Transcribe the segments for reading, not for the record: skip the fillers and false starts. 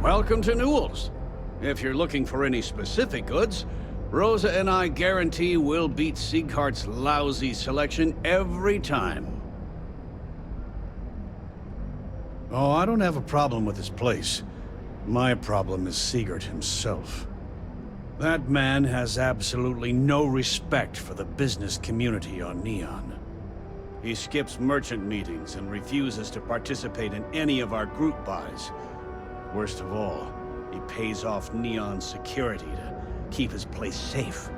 Welcome to Newell's. If you're looking for any specific goods, Rosa and I guarantee we'll beat Sieghart's lousy selection every time. Oh, I don't have a problem with this place. My problem is Siegert himself. That man has absolutely no respect for the business community on Neon. He skips merchant meetings and refuses to participate in any of our group buys. Worst of all, he pays off Neon's security to keep his place safe.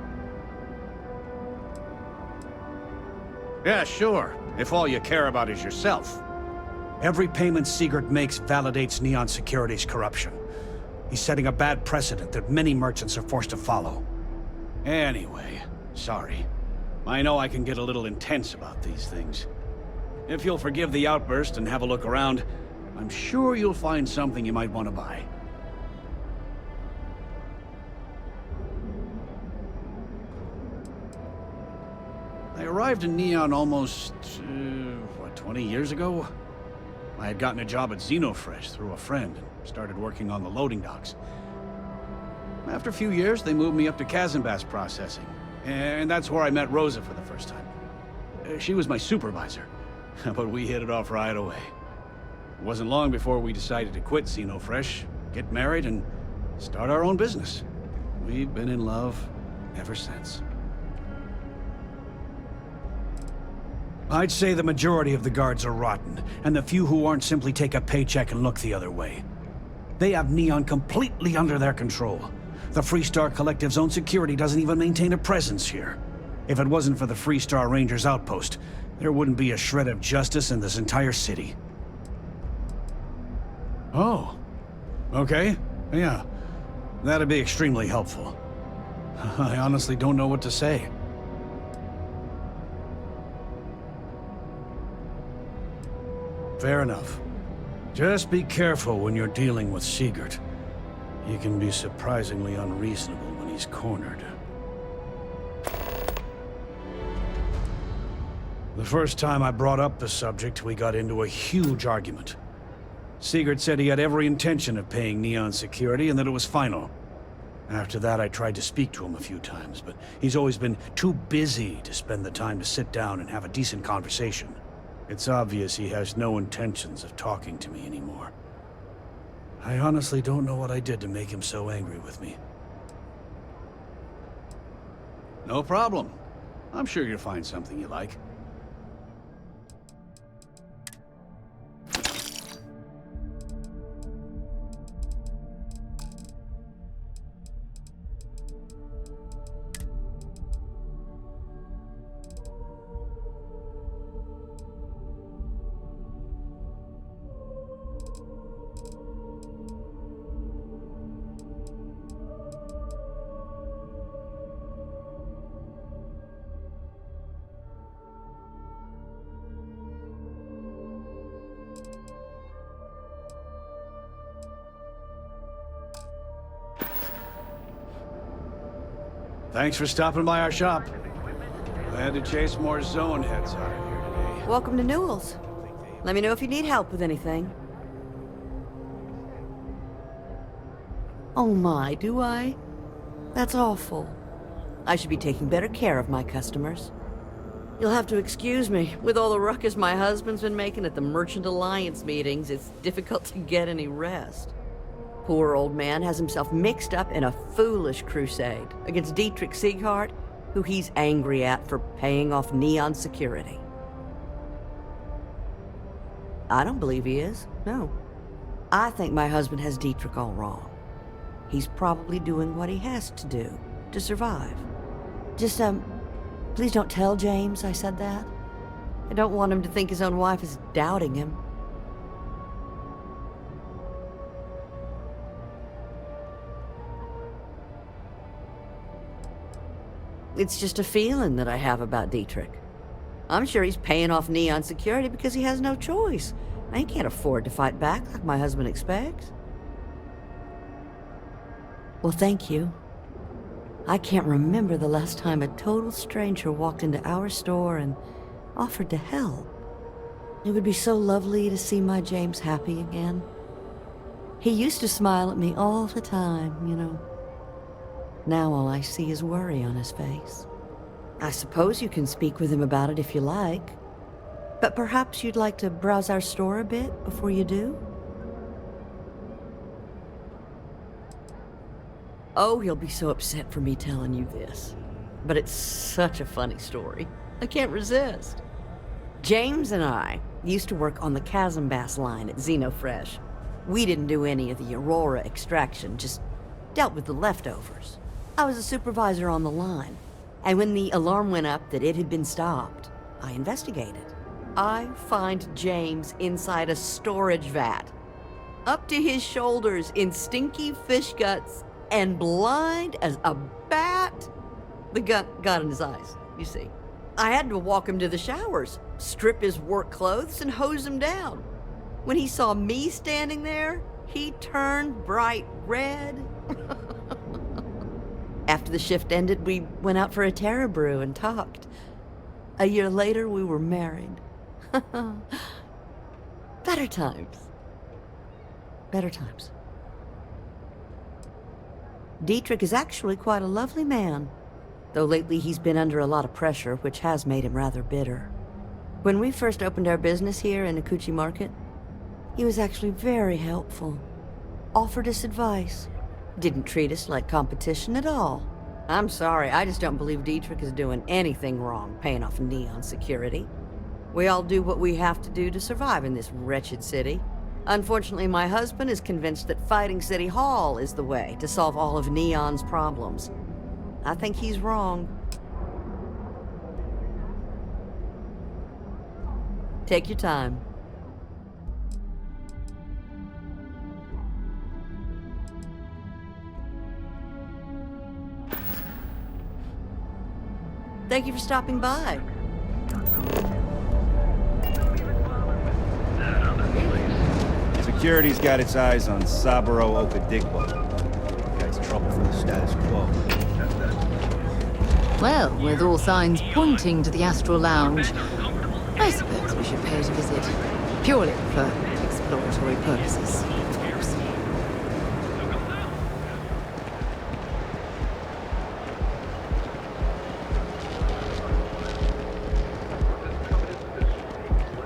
Yeah, sure, if all you care about is yourself. Every payment Siegert makes validates Neon Security's corruption. He's setting a bad precedent that many merchants are forced to follow. Anyway, sorry. I know I can get a little intense about these things. If you'll forgive the outburst and have a look around, I'm sure you'll find something you might want to buy. I arrived in Neon almost, 20 years ago? I had gotten a job at Xenofresh through a friend and started working on the loading docks. After a few years, they moved me up to Kazanbas processing, and that's where I met Rosa for the first time. She was my supervisor, but we hit it off right away. It wasn't long before we decided to quit Xenofresh, get married, and start our own business. We've been in love ever since. I'd say the majority of the guards are rotten, and the few who aren't simply take a paycheck and look the other way. They have Neon completely under their control. The Freestar Collective's own security doesn't even maintain a presence here. If it wasn't for the Freestar Rangers outpost, there wouldn't be a shred of justice in this entire city. Oh. Okay. Yeah. That'd be extremely helpful. I honestly don't know what to say. Fair enough. Just be careful when you're dealing with Siegert. He can be surprisingly unreasonable when he's cornered. The first time I brought up the subject, we got into a huge argument. Siegert said he had every intention of paying Neon security and that it was final. After that, I tried to speak to him a few times, but he's always been too busy to spend the time to sit down and have a decent conversation. It's obvious he has no intentions of talking to me anymore. I honestly don't know what I did to make him so angry with me. No problem. I'm sure you'll find something you like. Thanks for stopping by our shop. I had to chase more zone heads out of here today. Welcome to Newell's. Let me know if you need help with anything. Oh my, do I? That's awful. I should be taking better care of my customers. You'll have to excuse me. With all the ruckus my husband's been making at the Merchant Alliance meetings, it's difficult to get any rest. Poor old man has himself mixed up in a foolish crusade against Dietrich Sieghart, who he's angry at for paying off Neon security. I don't believe he is, no. I think my husband has Dietrich all wrong. He's probably doing what he has to do to survive. Just, please don't tell James I said that. I don't want him to think his own wife is doubting him. It's just a feeling that I have about Dietrich. I'm sure he's paying off Neon security because he has no choice. I can't afford to fight back like my husband expects. Well, thank you. I can't remember the last time a total stranger walked into our store and offered to help. It would be so lovely to see my James happy again. He used to smile at me all the time, you know. Now all I see is worry on his face. I suppose you can speak with him about it if you like. But perhaps you'd like to browse our store a bit before you do? Oh, he'll be so upset for me telling you this. But it's such a funny story. I can't resist. James and I used to work on the Chasm Bass line at Xenofresh. We didn't do any of the Aurora extraction, just dealt with the leftovers. I was a supervisor on the line, and when the alarm went up that it had been stopped, I investigated. I find James inside a storage vat, up to his shoulders in stinky fish guts, and blind as a bat. The gut got in his eyes, you see. I had to walk him to the showers, strip his work clothes, and hose him down. When he saw me standing there, he turned bright red. After the shift ended, we went out for a Terra brew and talked. A year later, we were married. Better times. Better times. Dietrich is actually quite a lovely man, though lately he's been under a lot of pressure, which has made him rather bitter. When we first opened our business here in Akuchi Market, he was actually very helpful. Offered us advice. Didn't treat us like competition at all. I'm sorry, I just don't believe Dietrich is doing anything wrong paying off Neon security. We all do what we have to do to survive in this wretched city. Unfortunately, my husband is convinced that fighting City Hall is the way to solve all of Neon's problems. I think he's wrong. Take your time. Thank you for stopping by. Security's got its eyes on Saburo Okadigbo. Guy's trouble for the status quo. Well, with all signs pointing to the Astral Lounge, I suppose we should pay it a visit. Purely for exploratory purposes, of course.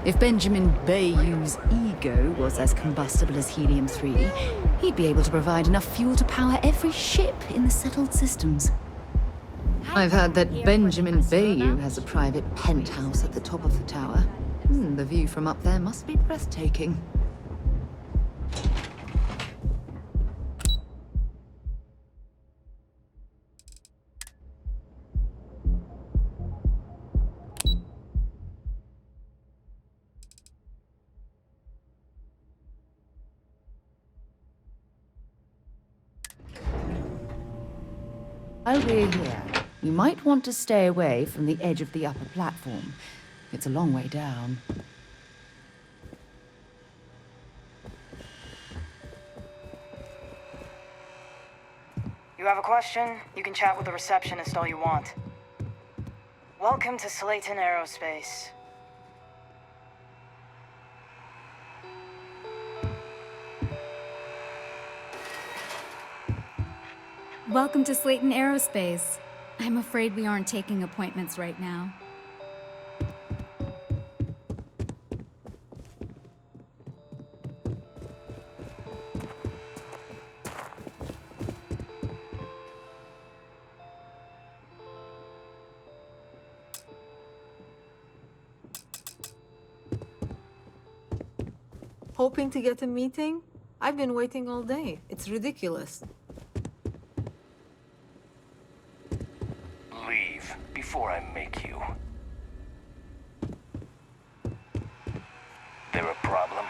If Benjamin Bayou's ego was as combustible as helium-3, he'd be able to provide enough fuel to power every ship in the settled systems. I've heard that Benjamin Bayou has a private penthouse at the top of the tower. The view from up there must be breathtaking. While we're here, you might want to stay away from the edge of the upper platform. It's a long way down. You have a question? You can chat with the receptionist all you want. Welcome to Slayton Aerospace. Welcome to Slayton Aerospace. I'm afraid we aren't taking appointments right now. Hoping to get a meeting? I've been waiting all day. It's ridiculous. Leave before I make you. There a problem?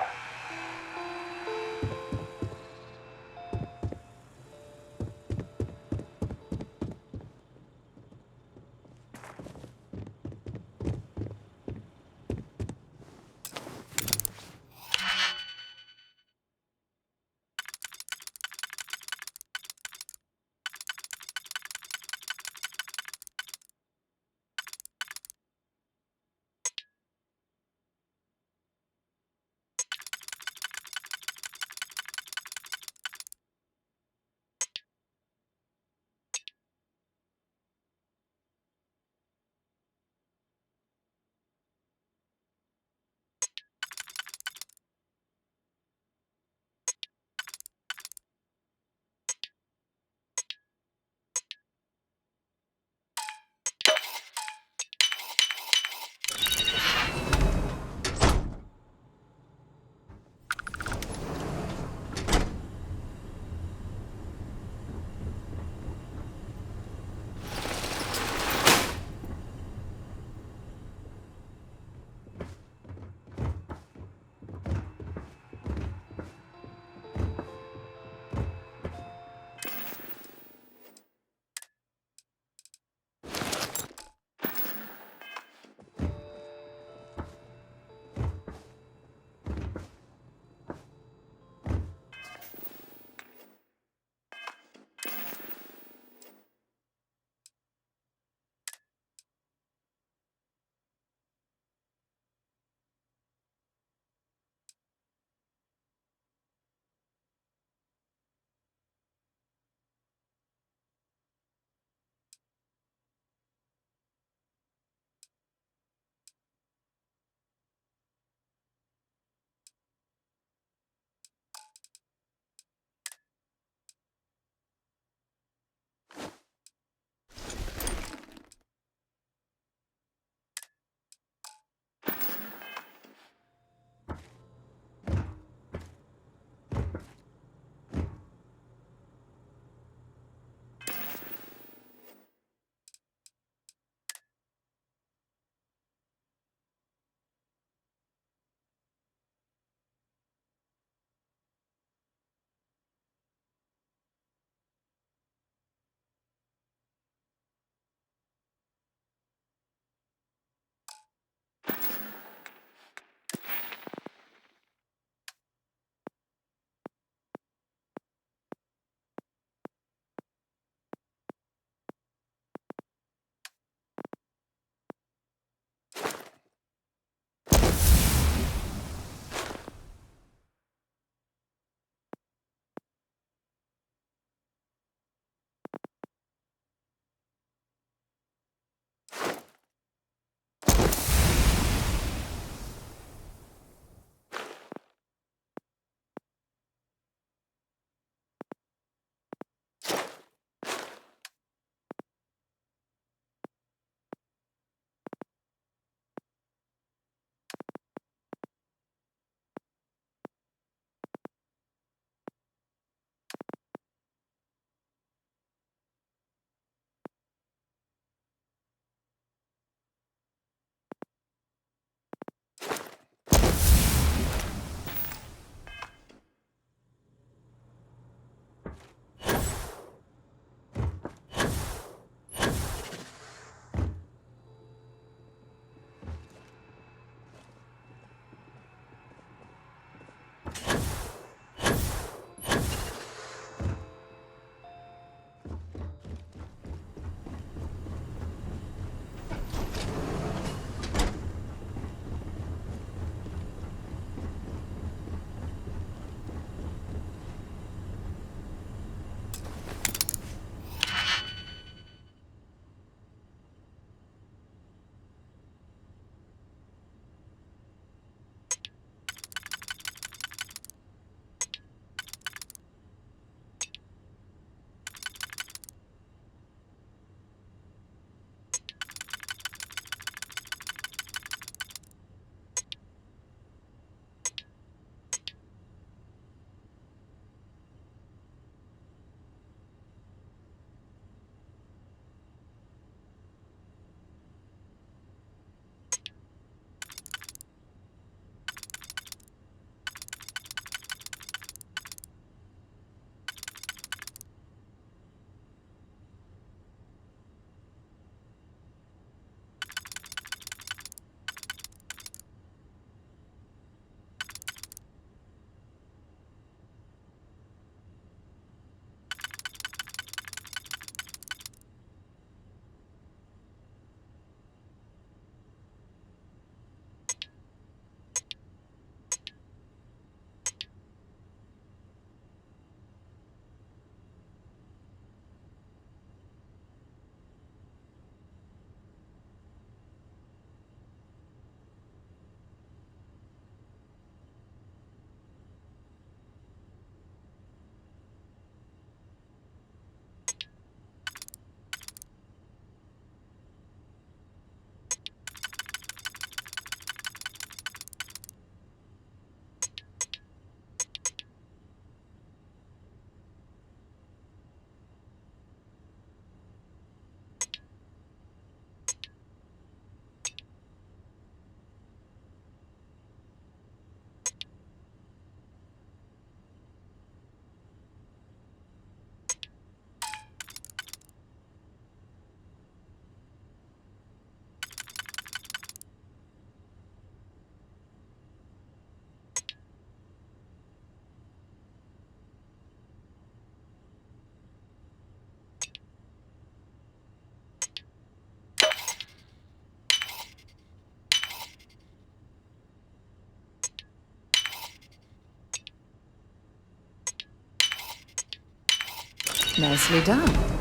Nicely done.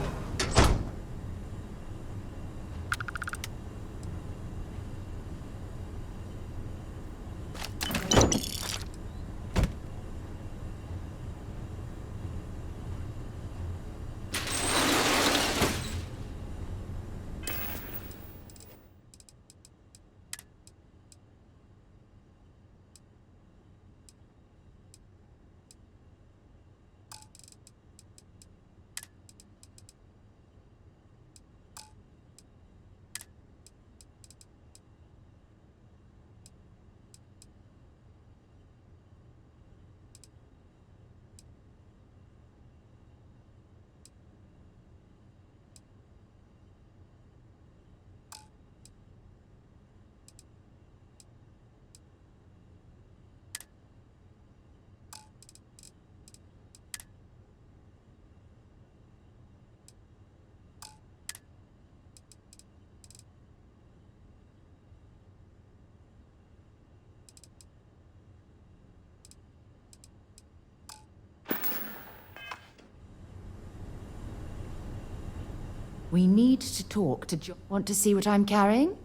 We need to talk to John. Want to see what I'm carrying?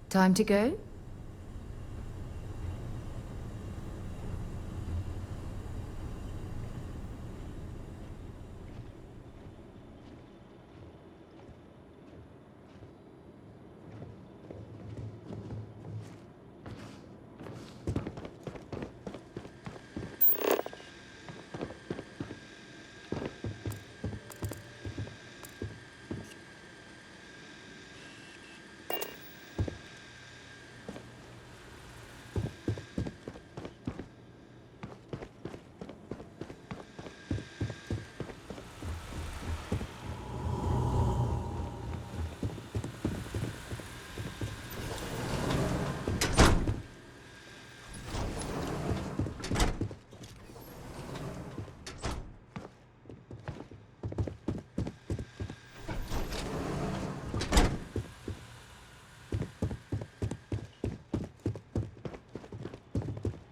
Time to go?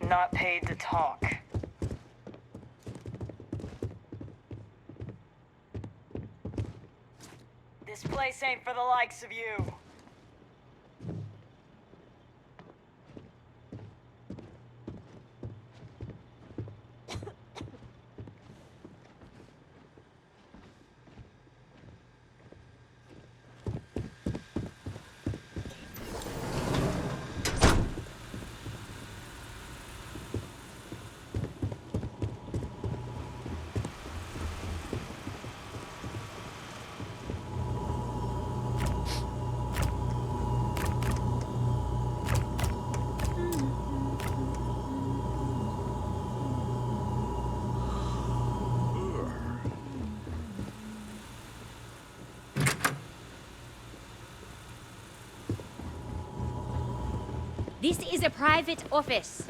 Not paid to talk. This place ain't for the likes of you. This is a private office.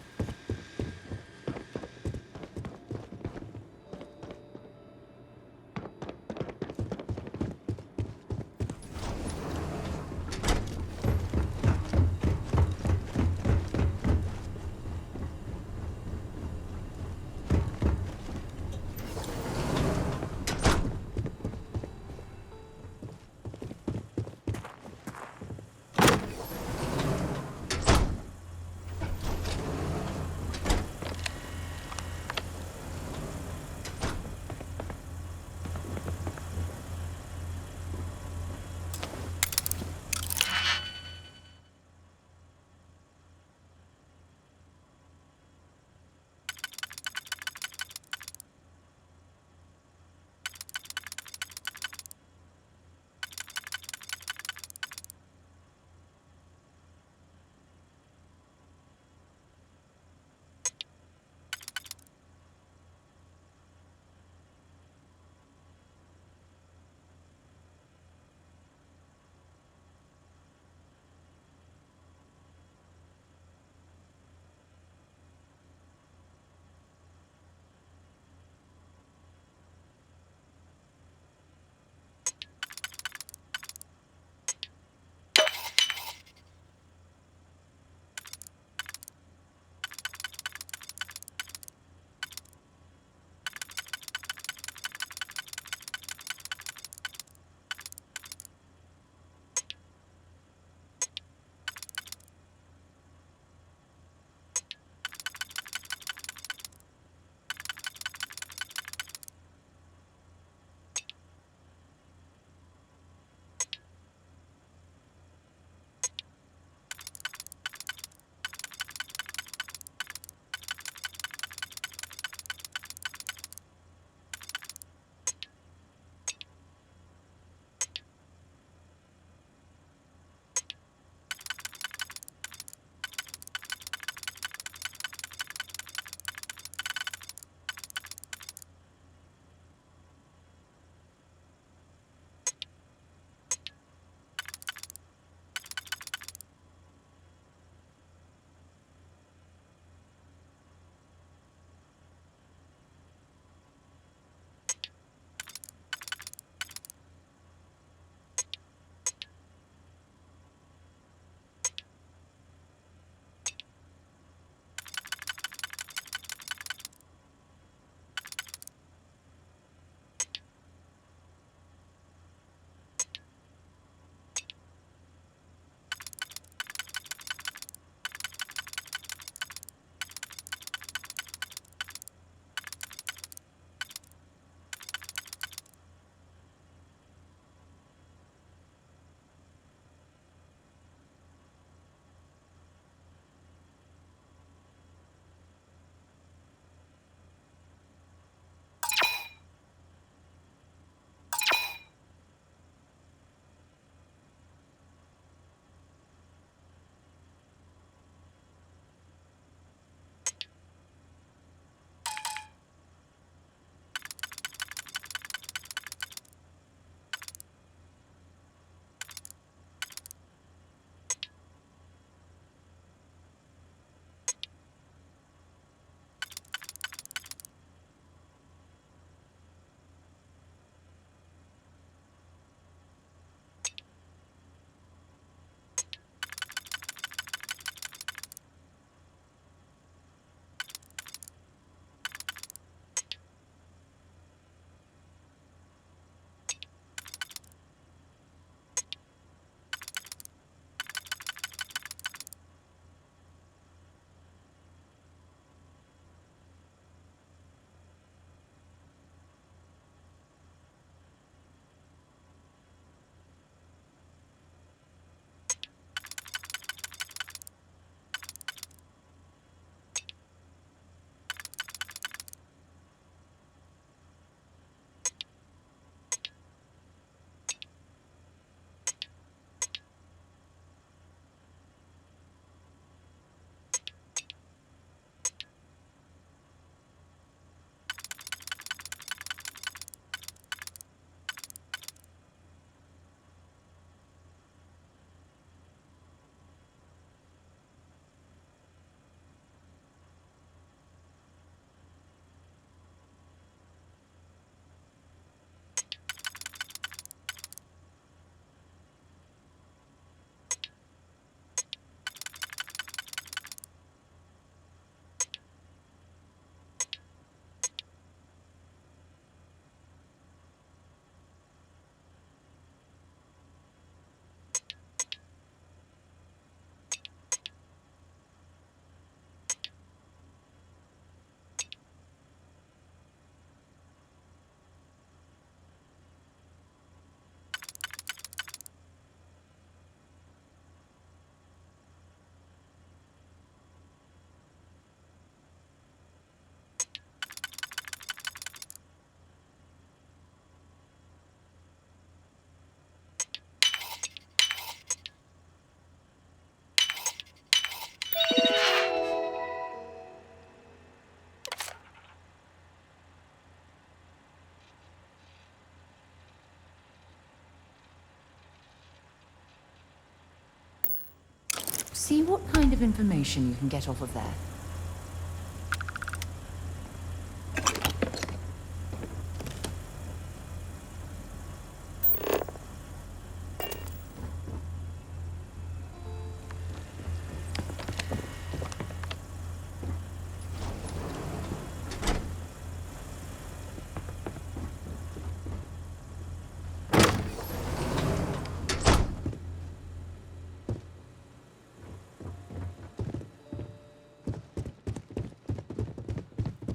See what kind of information you can get off of there.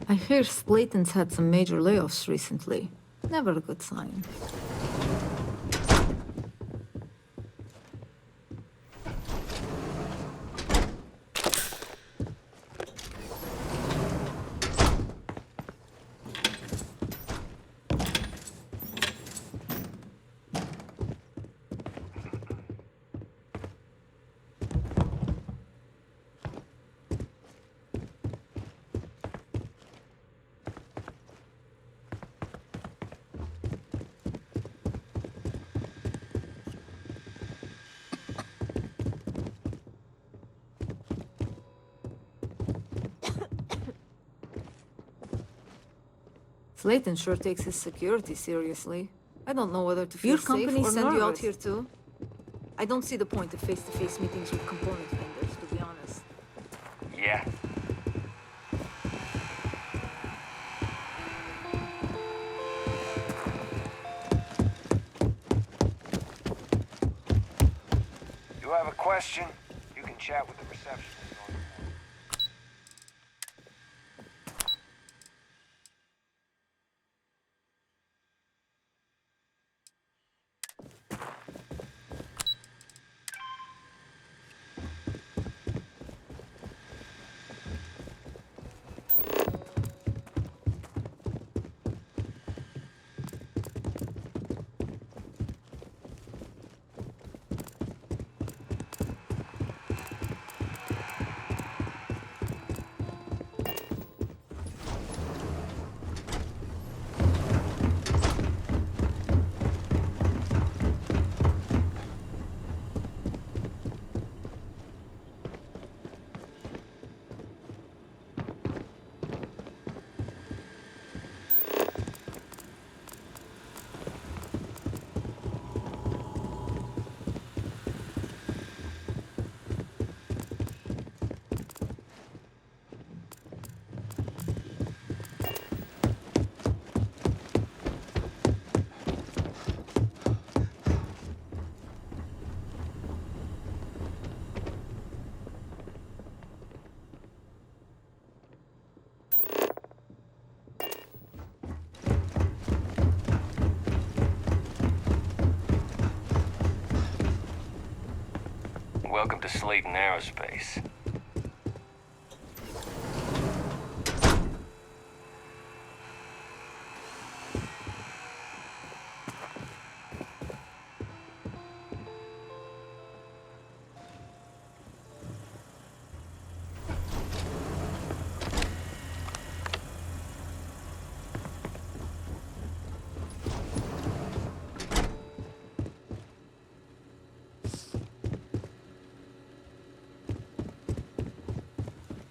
I hear Slayton's had some major layoffs recently. Never a good sign. Slayton sure takes his security seriously. I don't know whether to feel Your safe company or send you out nervous. here too? I don't see the point of face-to-face meetings with component vendors, to be honest. Yeah. You have a question? You can chat with the receptionist. Welcome to Slayton Aerospace.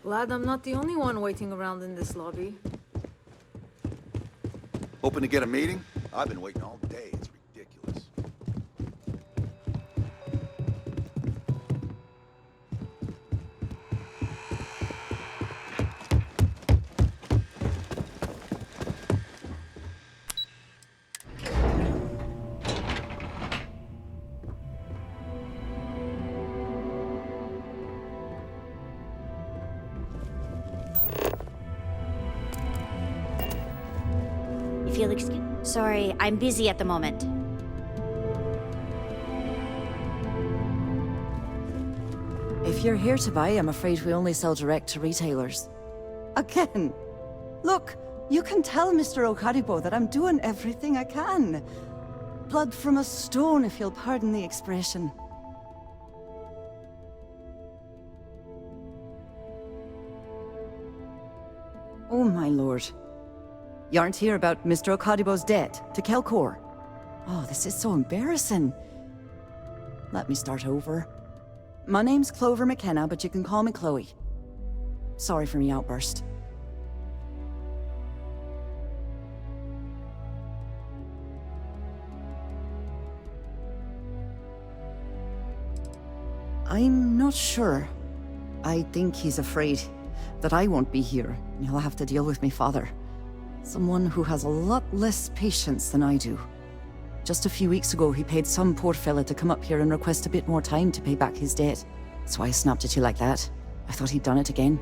Glad I'm not the only one waiting around in this lobby. Hoping to get a meeting? I've been waiting all day. It's ridiculous. If you'll excuse... Sorry, I'm busy at the moment. If you're here to buy, I'm afraid we only sell direct to retailers. Again! Look, you can tell Mr. Okadibo that I'm doing everything I can. Blood from a stone, if you'll pardon the expression. Oh my lord. You aren't here about Mr. Okadibo's debt to Kelkor. Oh, this is so embarrassing. Let me start over. My name's Clover McKenna, but you can call me Chloe. Sorry for me outburst. I'm not sure. I think he's afraid that I won't be here, and he'll have to deal with my father. Someone who has a lot less patience than I do. Just a few weeks ago, he paid some poor fella to come up here and request a bit more time to pay back his debt. That's why I snapped at you like that. I thought he'd done it again.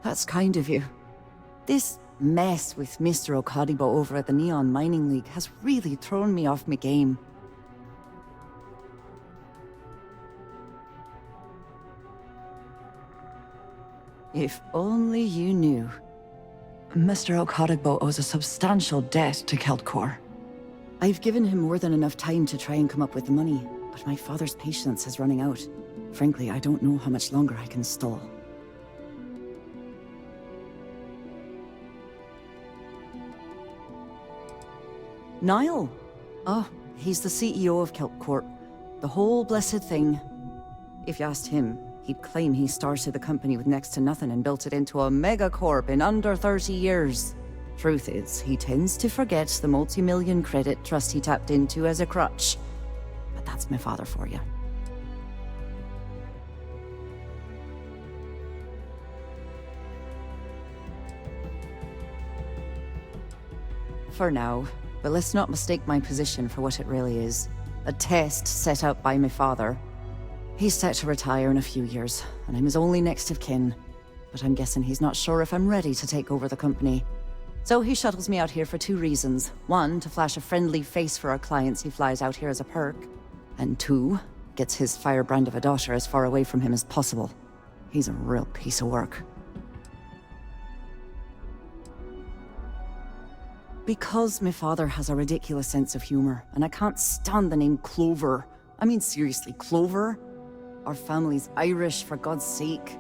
That's kind of you. This mess with Mr. Okadibo over at the Neon Mining League has really thrown me off my game. If only you knew. Mr. Okadibo owes a substantial debt to Keltcor. I've given him more than enough time to try and come up with the money, but my father's patience is running out. Frankly, I don't know how much longer I can stall. Niall? Oh, he's the CEO of Keltcorp. The whole blessed thing. If you asked him, he'd claim he started the company with next to nothing and built it into a megacorp in under 30 years. Truth is, he tends to forget the multi-million credit trust he tapped into as a crutch. But that's my father for you. For now, but let's not mistake my position for what it really is. A test set up by my father. He's set to retire in a few years, and I'm his only next of kin. But I'm guessing he's not sure if I'm ready to take over the company. So he shuttles me out here for two reasons. One, to flash a friendly face for our clients he flies out here as a perk. And two, gets his firebrand of a daughter as far away from him as possible. He's a real piece of work. Because my father has a ridiculous sense of humor, and I can't stand the name Clover. I mean, seriously, Clover? Our family's Irish, for God's sake.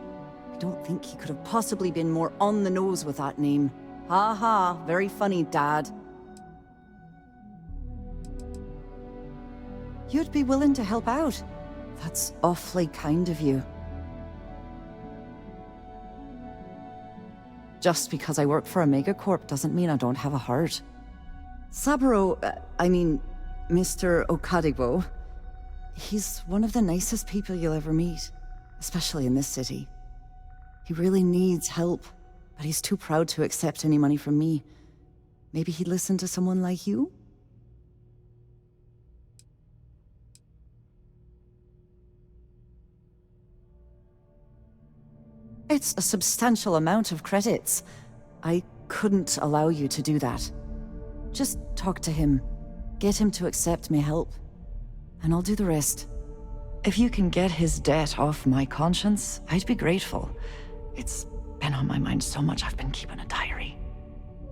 I don't think he could have possibly been more on the nose with that name. Ha ha, very funny, Dad. You'd be willing to help out. That's awfully kind of you. Just because I work for a megacorp doesn't mean I don't have a heart. Mr. Okadibo, he's one of the nicest people you'll ever meet, especially in this city. He really needs help, but he's too proud to accept any money from me. Maybe he'd listen to someone like you? It's a substantial amount of credits. I couldn't allow you to do that. Just talk to him. Get him to accept my help. And I'll do the rest. If you can get his debt off my conscience, I'd be grateful. It's been on my mind so much I've been keeping a diary.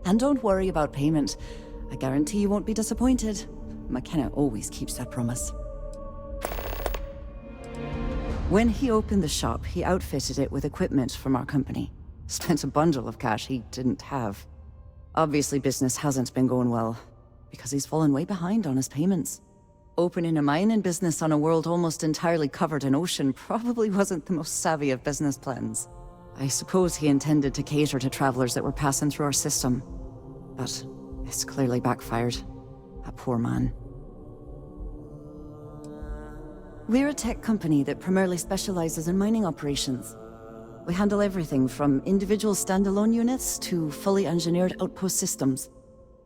And don't worry about payment. I guarantee you won't be disappointed. McKenna always keeps that promise. When he opened the shop, he outfitted it with equipment from our company. Spent a bundle of cash he didn't have. Obviously, business hasn't been going well, because he's fallen way behind on his payments. Opening a mining business on a world almost entirely covered in ocean probably wasn't the most savvy of business plans. I suppose he intended to cater to travelers that were passing through our system. But it's clearly backfired. A poor man. We're a tech company that primarily specializes in mining operations. We handle everything from individual standalone units to fully engineered outpost systems.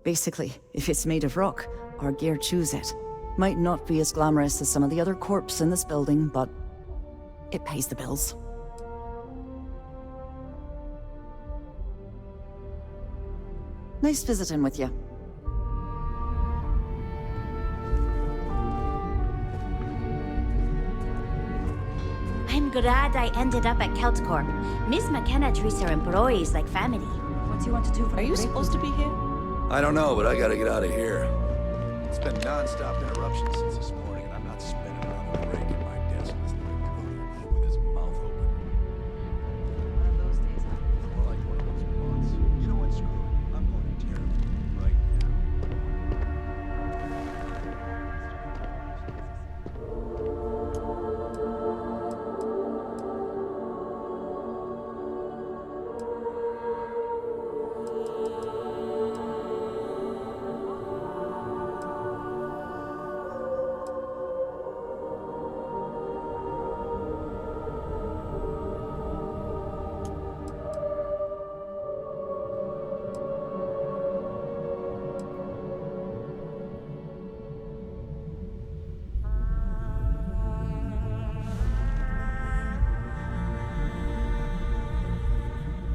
Basically, if it's made of rock, our gear chews it. Might not be as glamorous as some of the other corps in this building, but it pays the bills. Nice visiting with you. I'm glad I ended up at Keltcorp. Miss McKenna treats her employees like family. What do you want to do for Are you supposed to be here? I don't know, but I gotta get out of here. It's been non-stop interruptions since this morning, and I'm not spending another break at my desk listening to Cody with his mouth open. One of those days, more like one of those months. You know what, screw it. I'm going to tear him right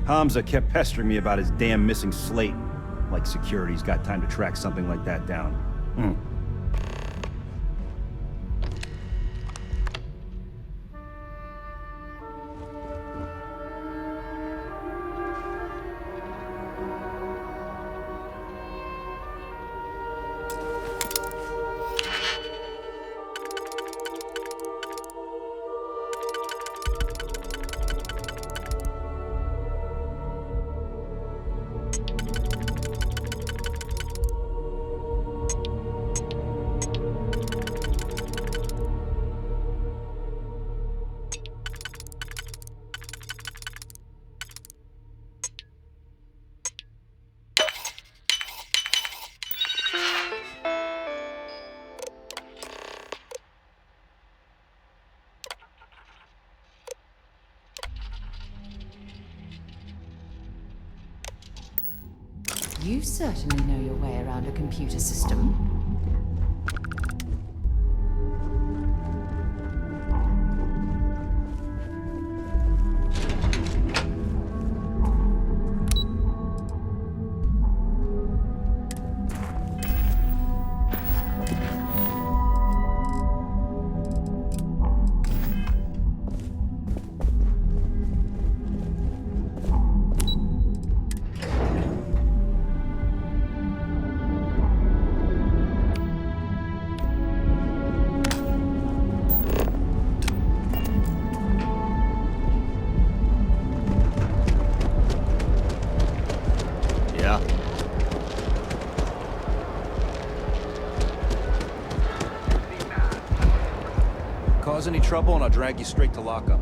Hamza kept pestering me about his damn missing slate. Like security's got time to track something like that down. You certainly know your way around a computer system. Cause any trouble and I'll drag you straight to lockup.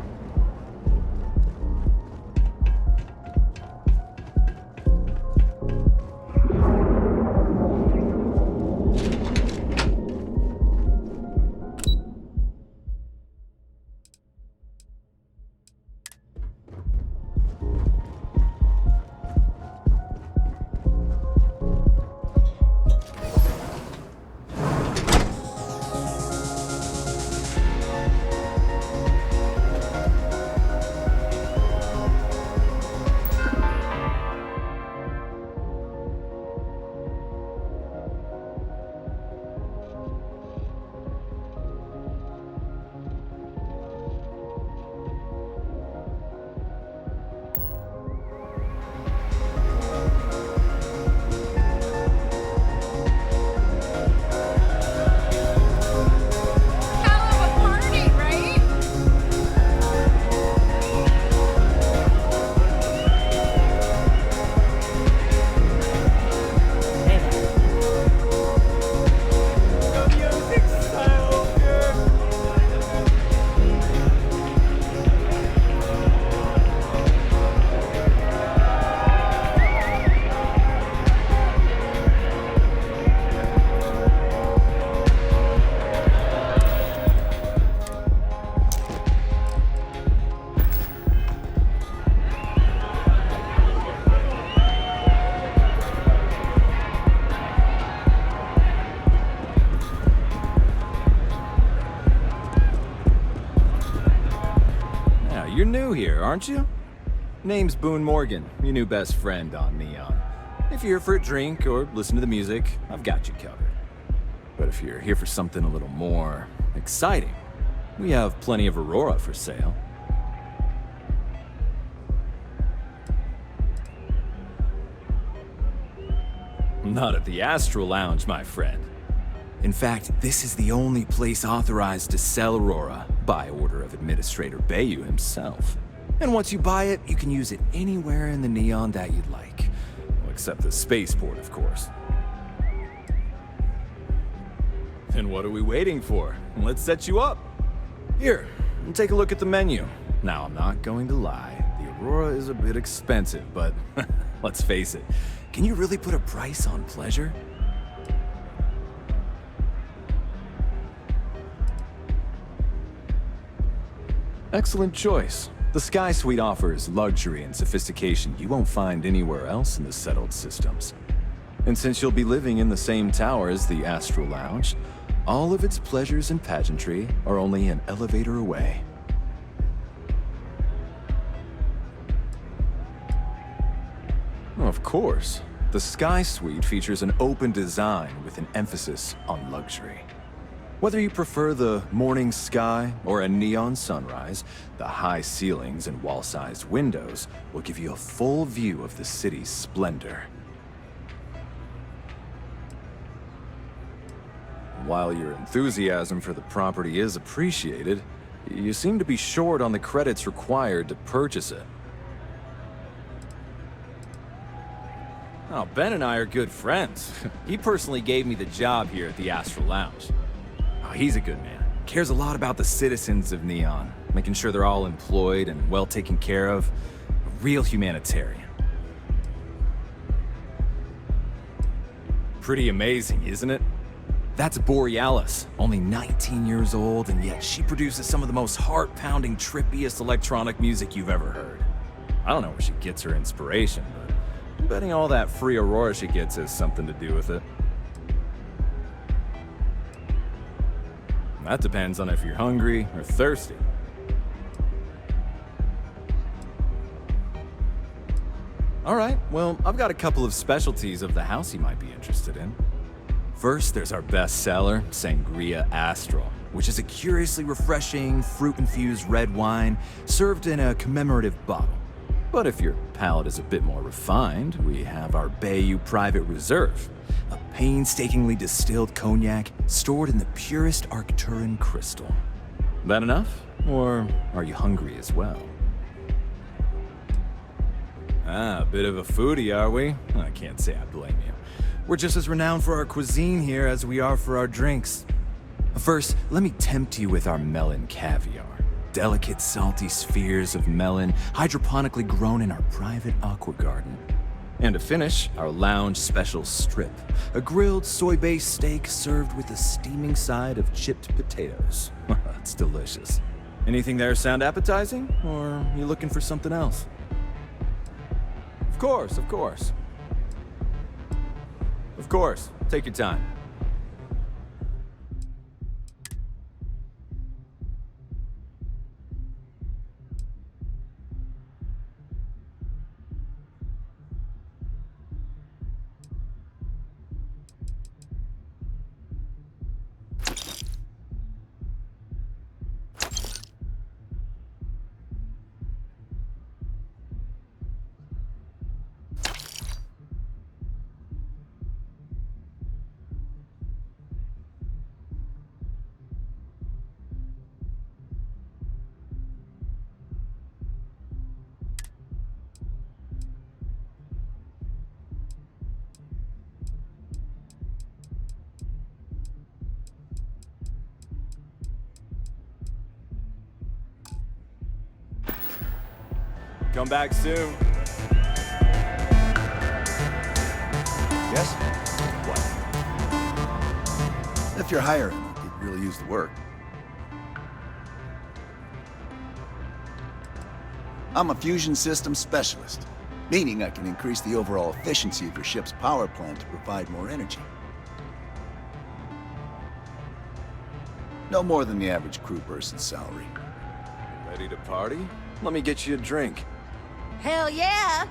You're new here, aren't you? Name's Boone Morgan, your new best friend on Neon. If you're here for a drink or listen to the music, I've got you covered. But if you're here for something a little more exciting, we have plenty of Aurora for sale. Not at the Astral Lounge, my friend. In fact, this is the only place authorized to sell Aurora by order of Administrator Bayou himself. And once you buy it, you can use it anywhere in the Neon that you'd like. Well, except the spaceport, of course. Then what are we waiting for? Let's set you up. Here, take a look at the menu. Now, I'm not going to lie. The Aurora is a bit expensive, but let's face it. Can you really put a price on pleasure? Excellent choice. The Sky Suite offers luxury and sophistication you won't find anywhere else in the settled systems. And since you'll be living in the same tower as the Astral Lounge, all of its pleasures and pageantry are only an elevator away. Of course. The Sky Suite features an open design with an emphasis on luxury. Whether you prefer the morning sky or a neon sunrise, the high ceilings and wall-sized windows will give you a full view of the city's splendor. While your enthusiasm for the property is appreciated, you seem to be short on the credits required to purchase it. Oh, Ben and I are good friends. He personally gave me the job here at the Astral Lounge. Oh, he's a good man. Cares a lot about the citizens of Neon, making sure they're all employed and well taken care of. A real humanitarian. Pretty amazing, isn't it? That's Borealis, only 19 years old, and yet she produces some of the most heart-pounding, trippiest electronic music you've ever heard. I don't know where she gets her inspiration, but I'm betting all that free Aurora she gets has something to do with it. That depends on if you're hungry or thirsty. All right, well, I've got a couple of specialties of the house you might be interested in. First, there's our best seller, Sangria Astral, which is a curiously refreshing, fruit-infused red wine served in a commemorative bottle. But if your palate is a bit more refined, we have our Bayou Private Reserve, a painstakingly distilled cognac stored in the purest Arcturan crystal. That enough? Or are you hungry as well? Ah, a bit of a foodie, are we? I can't say I blame you. We're just as renowned for our cuisine here as we are for our drinks. First, let me tempt you with our melon caviar. Delicate, salty spheres of melon, hydroponically grown in our private aqua garden. And to finish, our lounge special strip, a grilled soy-based steak served with a steaming side of chipped potatoes. It's delicious. Anything there sound appetizing, or are you looking for something else? Of course, of course. Of course, take your time. Come back soon. Yes? What? If you're hiring, you could really use the work. I'm a fusion systems specialist, meaning I can increase the overall efficiency of your ship's power plant to provide more energy. No more than the average crew person's salary. Ready to party? Let me get you a drink. Hell yeah!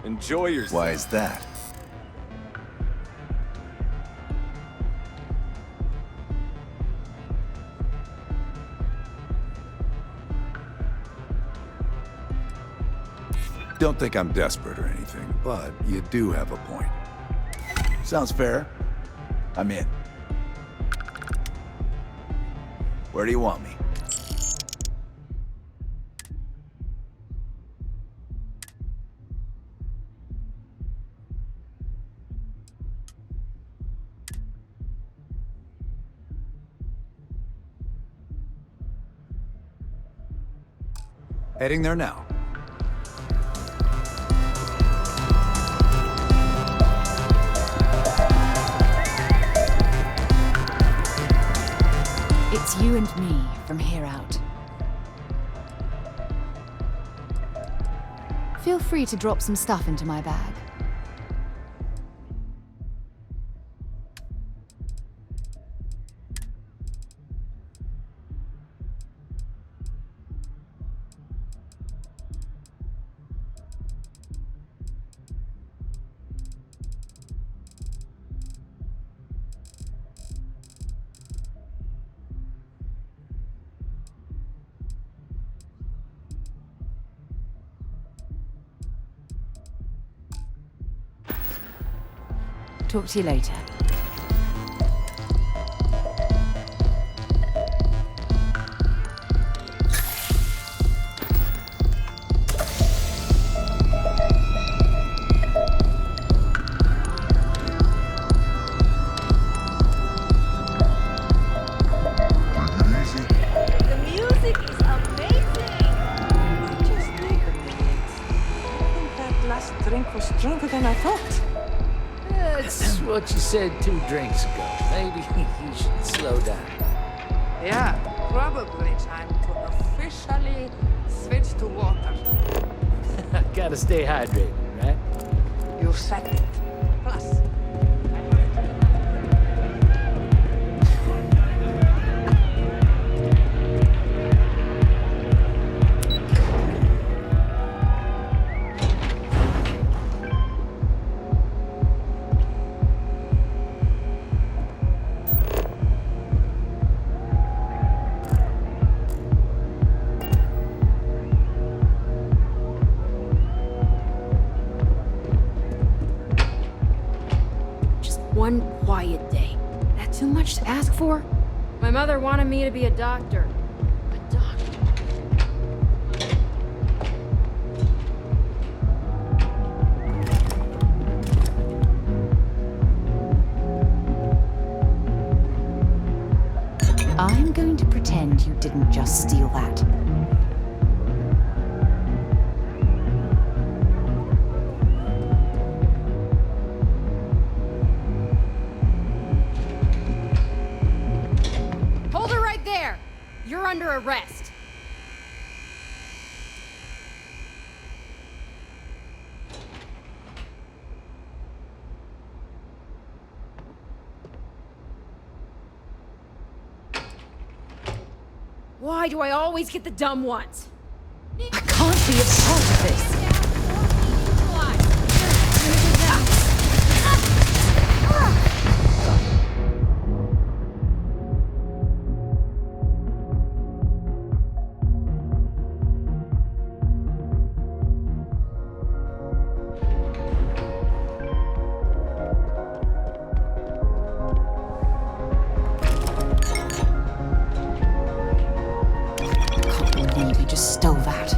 Enjoy yourself. Why is that? Don't think I'm desperate or anything, but you do have a point. Sounds fair. I'm in. Where do you want me? Heading there now. It's you and me from here out. Feel free to drop some stuff into my bag. Talk to you later. The music is amazing! Just take a minute. I think that last drink was stronger than I thought. That's what you said 2 drinks ago. Maybe you should slow down. Yeah, probably time to officially switch to water. Gotta stay hydrated, right? You said it. Plus, One quiet day. That too much to ask for? My mother wanted me to be a doctor. A doctor. I'm going to pretend you didn't just steal that. Hold her right there! You're under arrest. Why do I always get the dumb ones? I can't be a part of this. Can't believe you just stole that.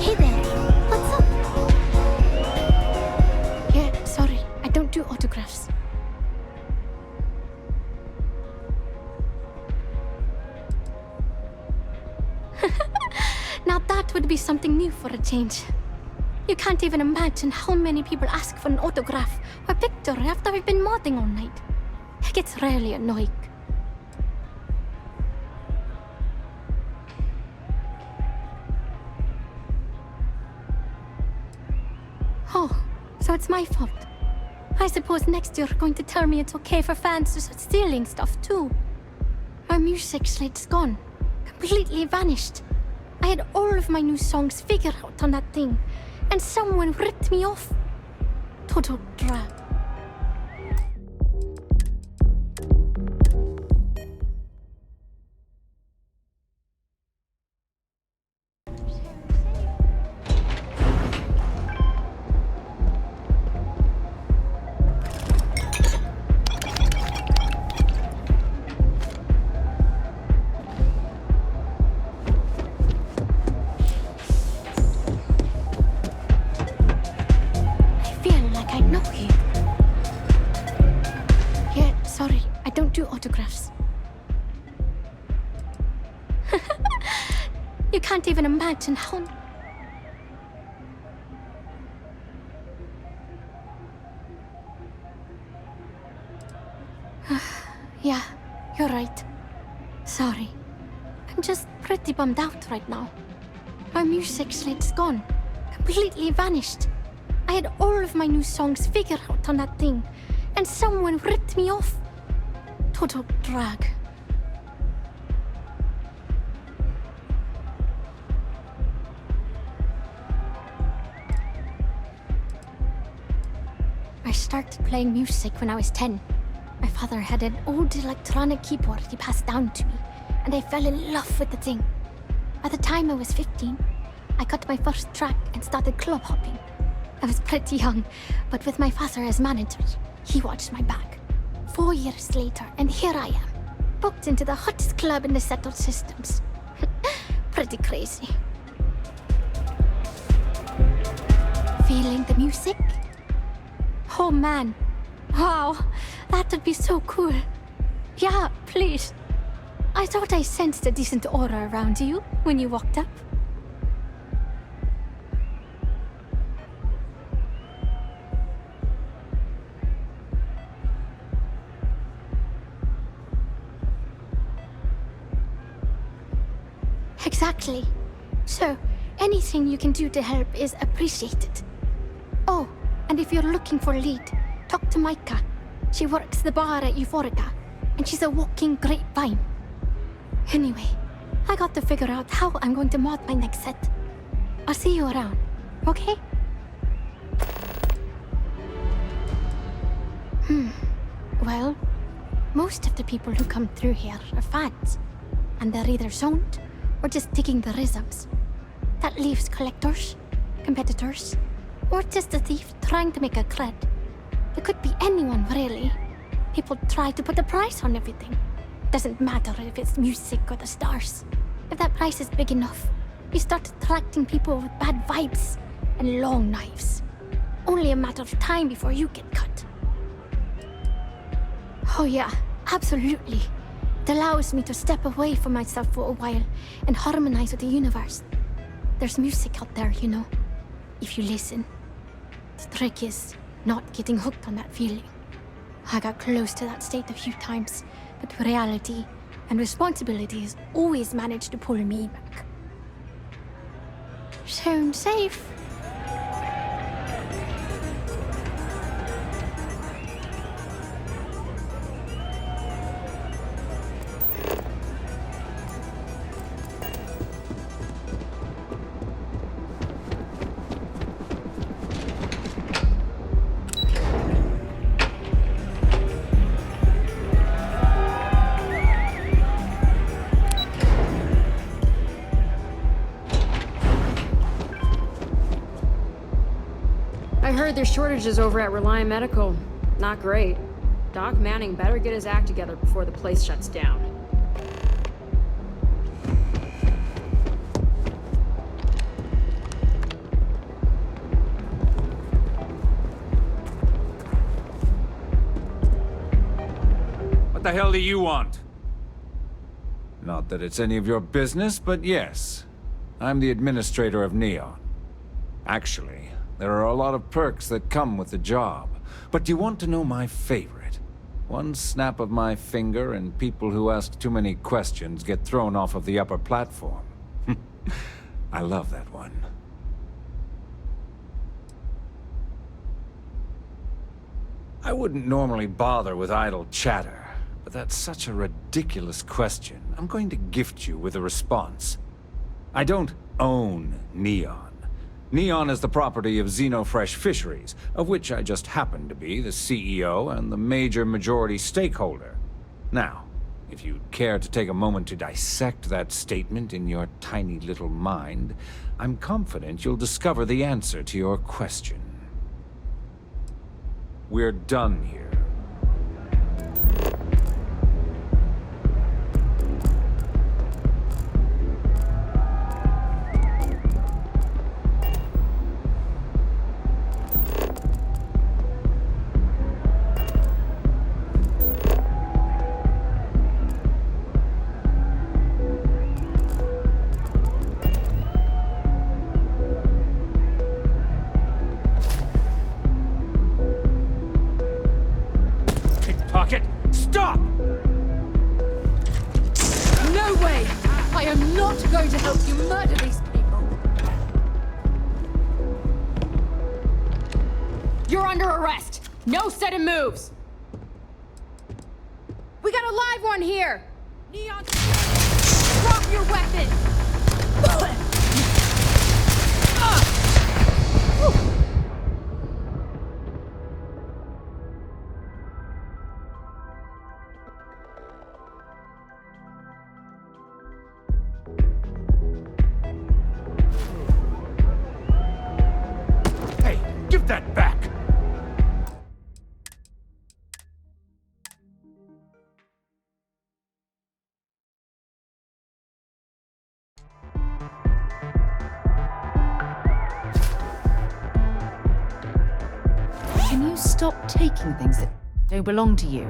Hey there, what's up? Yeah, sorry, I don't do autographs. Now that would be something new for a change. You can't even imagine how many people ask for an autograph or picture after we've been modding all night. It gets really annoying. Oh, so it's my fault. I suppose next you're going to tell me it's okay for fans to start stealing stuff too. My music slate's gone. Completely vanished. I had all of my new songs figured out on that thing, and someone ripped me off. Total drag. I feel like I know you. Yeah, sorry, I don't do autographs. You can't even imagine how... Yeah, you're right. Sorry. I'm just pretty bummed out right now. My music slate's gone. Completely vanished. I had all of my new songs figured out on that thing, and someone ripped me off. total drag. I started playing music when I was 10. My father had an old electronic keyboard he passed down to me, and I fell in love with the thing. By the time I was 15, I got my first track and started club hopping. I was pretty young, but with my father as manager, he watched my back. 4 years later, and here I am, booked into the hottest club in the settled systems. Pretty crazy. Feeling the music? Oh man. Wow, that would be so cool. Yeah, please. I thought I sensed a decent aura around you when you walked up. Exactly. So, anything you can do to help is appreciated. Oh, and if you're looking for a lead, talk to Micah. She works the bar at Euphorica, and she's a walking grapevine. Anyway, I got to figure out how I'm going to mod my next set. I'll see you around, okay? Well, most of the people who come through here are fans, and they're either zoned or just digging the rhythms. That leaves collectors, competitors, or just a thief trying to make a cred. It could be anyone, really. People try to put a price on everything. Doesn't matter if it's music or the stars. If that price is big enough, you start attracting people with bad vibes and long knives. Only a matter of time before you get cut. Oh yeah, absolutely. It allows me to step away from myself for a while and harmonize with the universe. There's music out there, you know, if you listen. The trick is not getting hooked on that feeling. I got close to that state a few times, but reality and responsibilities always managed to pull me back. Sound safe? I heard there's shortages over at Reliant Medical. Not great. Doc Manning better get his act together before the place shuts down. What the hell do you want? Not that it's any of your business, but yes. I'm the administrator of Neon. Actually, there are a lot of perks that come with the job. But do you want to know my favorite? One snap of my finger and people who ask too many questions get thrown off of the upper platform. I love that one. I wouldn't normally bother with idle chatter, but that's such a ridiculous question. I'm going to gift you with a response. I don't own Neon. Neon is the property of Xenofresh Fisheries, of which I just happen to be the CEO and the major majority stakeholder. Now, if you'd care to take a moment to dissect that statement in your tiny little mind, I'm confident you'll discover the answer to your question. We're done here. Stop! No way! I am not going to help you murder these people! You're under arrest! No sudden moves! We gotta a live one here! Neon... Drop your weapon! Hey, give that back! Can you stop taking things that don't belong to you?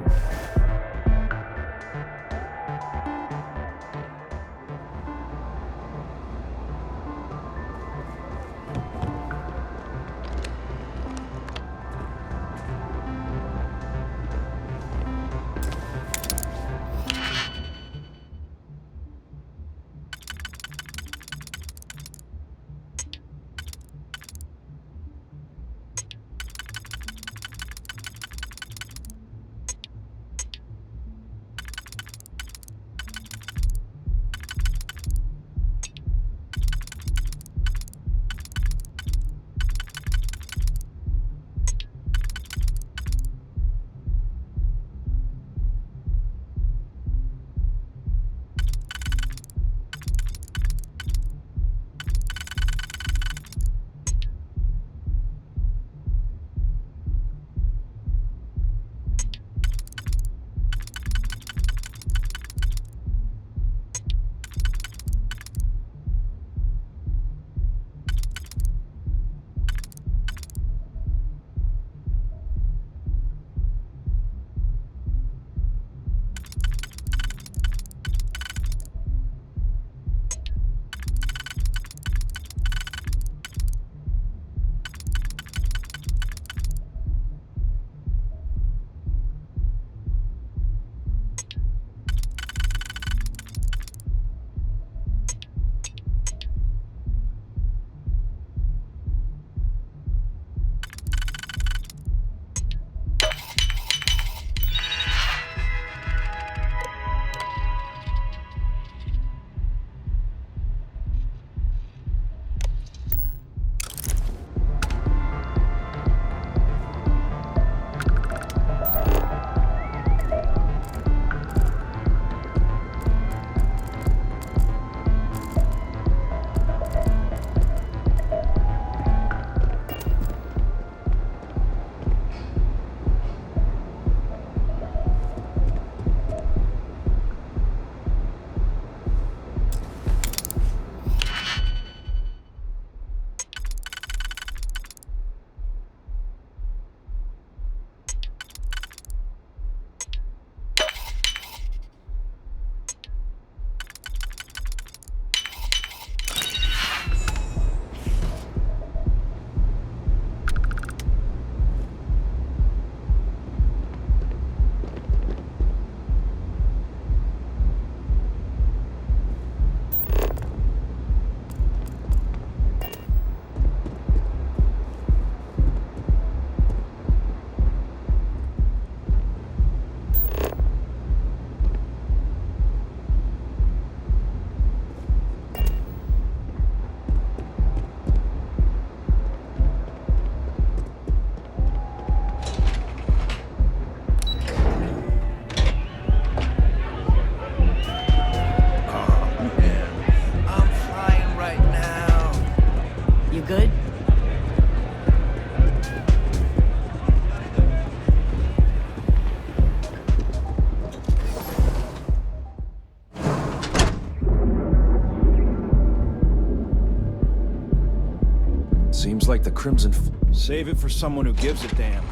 Seems like the Crimson... Save it for someone who gives a damn.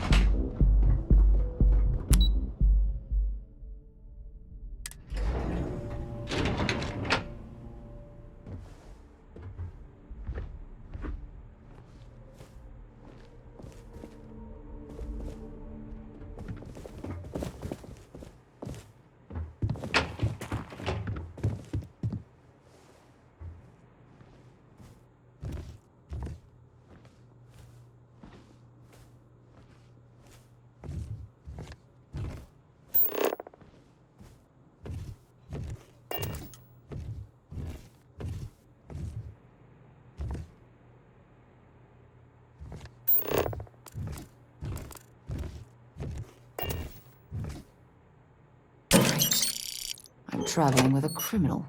traveling with a criminal.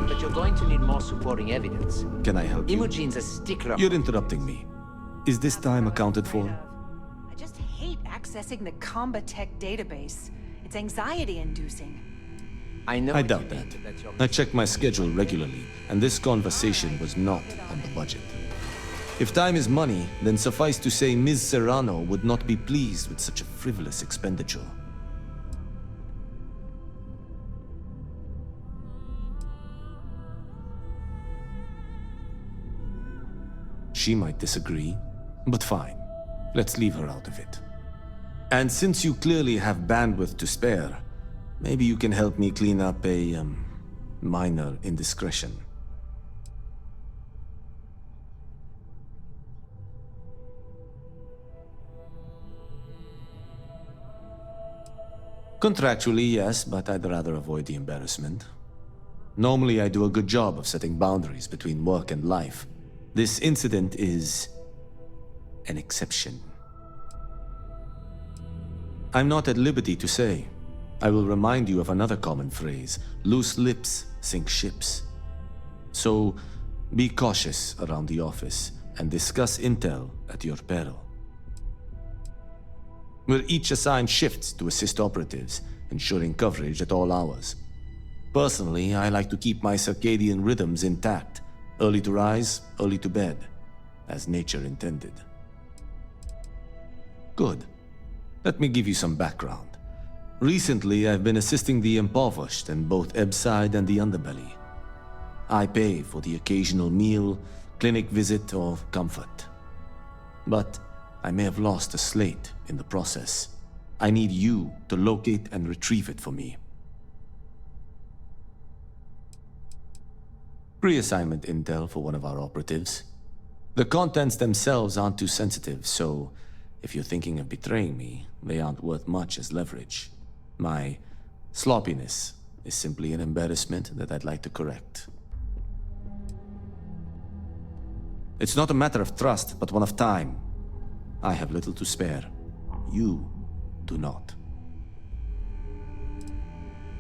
But you're going to need more supporting evidence. Can I help you? Imogene's a stickler. You're interrupting me. Is this time accounted for? I just hate accessing the Combatech database. It's anxiety-inducing. I know. I doubt that. I check my schedule regularly, and this conversation was not on the budget. If time is money, then suffice to say Ms. Serrano would not be pleased with such a frivolous expenditure. She might disagree, but fine. Let's leave her out of it. And since you clearly have bandwidth to spare, maybe you can help me clean up a, minor indiscretion. Contractually, yes, but I'd rather avoid the embarrassment. Normally, I do a good job of setting boundaries between work and life. This incident is an exception. I'm not at liberty to say. I will remind you of another common phrase: loose lips sink ships. So, be cautious around the office and discuss intel at your peril. We're each assigned shifts to assist operatives, ensuring coverage at all hours. Personally, I like to keep my circadian rhythms intact. Early to rise, early to bed, as nature intended. Good. Let me give you some background. Recently, I've been assisting the impoverished in both Ebbside and the Underbelly. I pay for the occasional meal, clinic visit, or comfort. But I may have lost a slate in the process. I need you to locate and retrieve it for me. Pre-assignment intel for one of our operatives. The contents themselves aren't too sensitive, so if you're thinking of betraying me, they aren't worth much as leverage. My sloppiness is simply an embarrassment that I'd like to correct. It's not a matter of trust, but one of time. I have little to spare. You do not.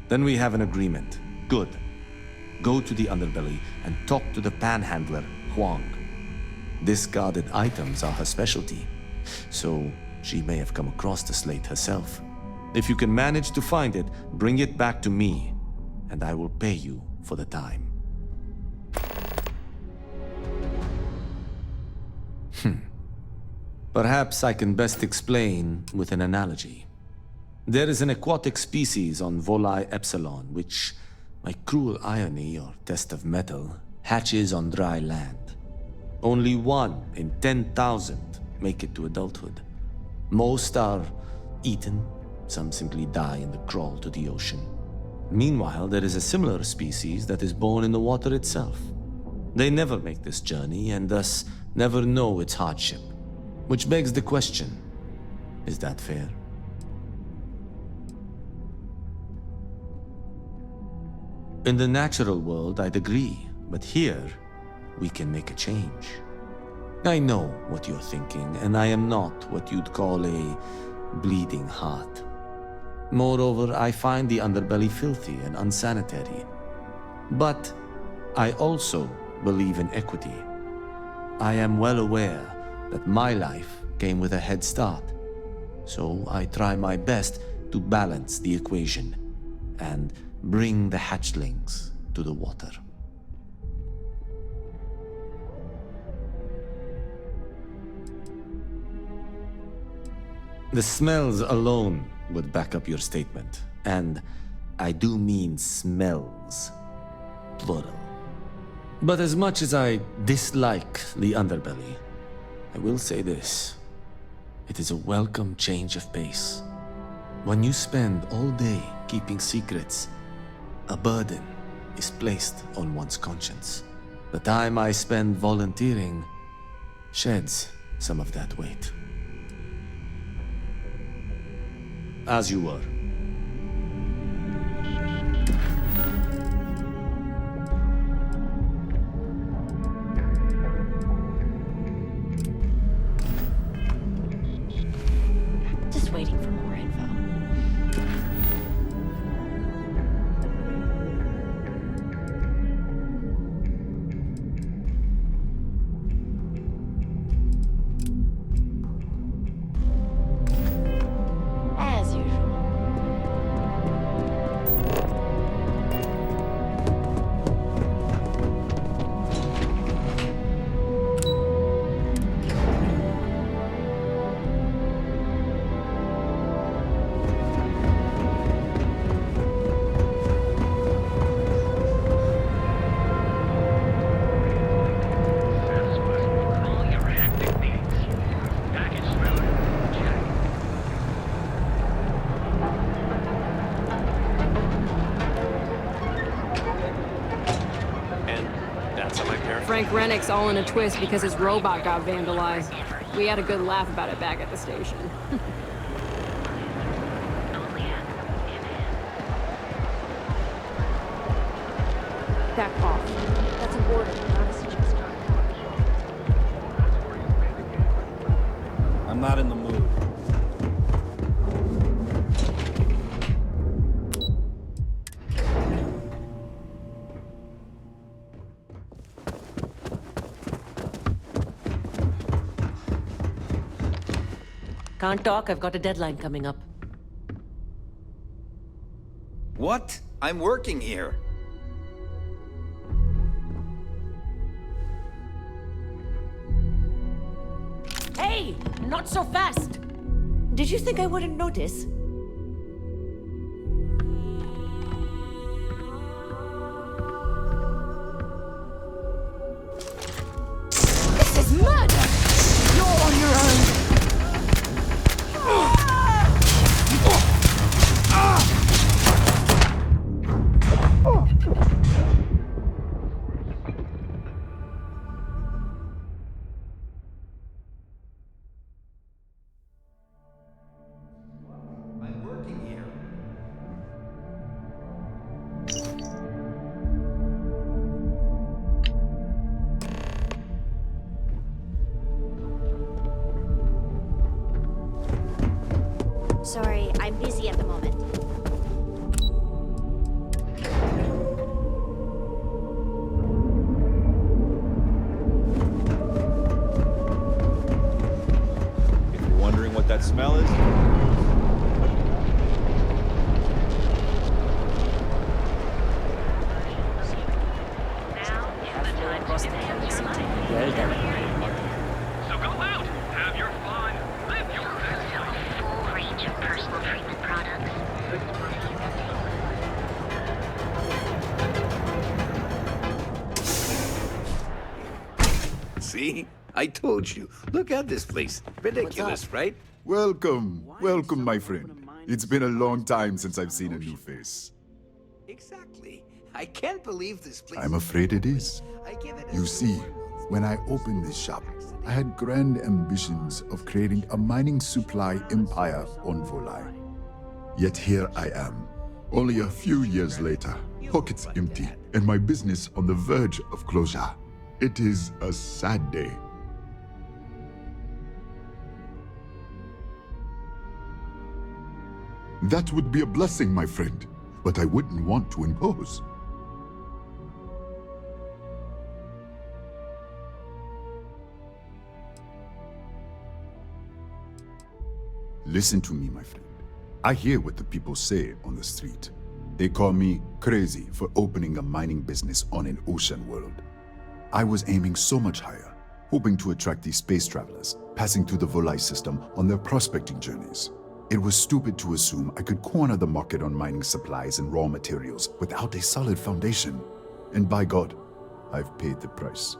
Then we have an agreement. Good. Go to the Underbelly and talk to the panhandler, Huang. Discarded items are her specialty, so she may have come across the slate herself. If you can manage to find it, bring it back to me, and I will pay you for the time. Perhaps I can best explain with an analogy. There is an aquatic species on Volai Epsilon, which, by cruel irony or test of metal, hatches on dry land. Only 1 in 10,000 make it to adulthood. Most are eaten, some simply die in the crawl to the ocean. Meanwhile, there is a similar species that is born in the water itself. They never make this journey and thus never know its hardship. Which begs the question, is that fair? In the natural world, I'd agree, but here, we can make a change. I know what you're thinking, and I am not what you'd call a bleeding heart. Moreover, I find the Underbelly filthy and unsanitary. But I also believe in equity. I am well aware that my life came with a head start, so I try my best to balance the equation and bring the hatchlings to the water. The smells alone would back up your statement, and I do mean smells, plural. But as much as I dislike the Underbelly, I will say this: it is a welcome change of pace. When you spend all day keeping secrets, a burden is placed on one's conscience. The time I spend volunteering sheds some of that weight. As you were. Just waiting for more info. As usual. Frank Rennick's all in a twist because his robot got vandalized. We had a good laugh about it back at the station. Back off. That's an order, not a suggestion. I'm not in the mood. Can't talk, I've got a deadline coming up. What? I'm working here. Hey! Not so fast! Did you think I wouldn't notice? This is murder! You're on your own! I'm working here. Sorry, I'm busy at the moment. If you're wondering what that smell is, Well done. So go out, have your fun, live your best life. Full range of personal treatment products. See? I told you. Look at this place. Ridiculous, right? Welcome. Welcome, my friend. It's been a long time since I've seen a new face. Exactly. I can't believe this place. I'm afraid it is. You see, when I opened this shop, I had grand ambitions of creating a mining supply empire on Volai. Yet here I am, only a few years later, pockets empty, and my business on the verge of closure. It is a sad day. That would be a blessing, my friend, but I wouldn't want to impose. Listen to me, my friend. I hear what the people say on the street. They call me crazy for opening a mining business on an ocean world. I was aiming so much higher, hoping to attract these space travelers, passing through the Volai system on their prospecting journeys. It was stupid to assume I could corner the market on mining supplies and raw materials without a solid foundation. And by God, I've paid the price.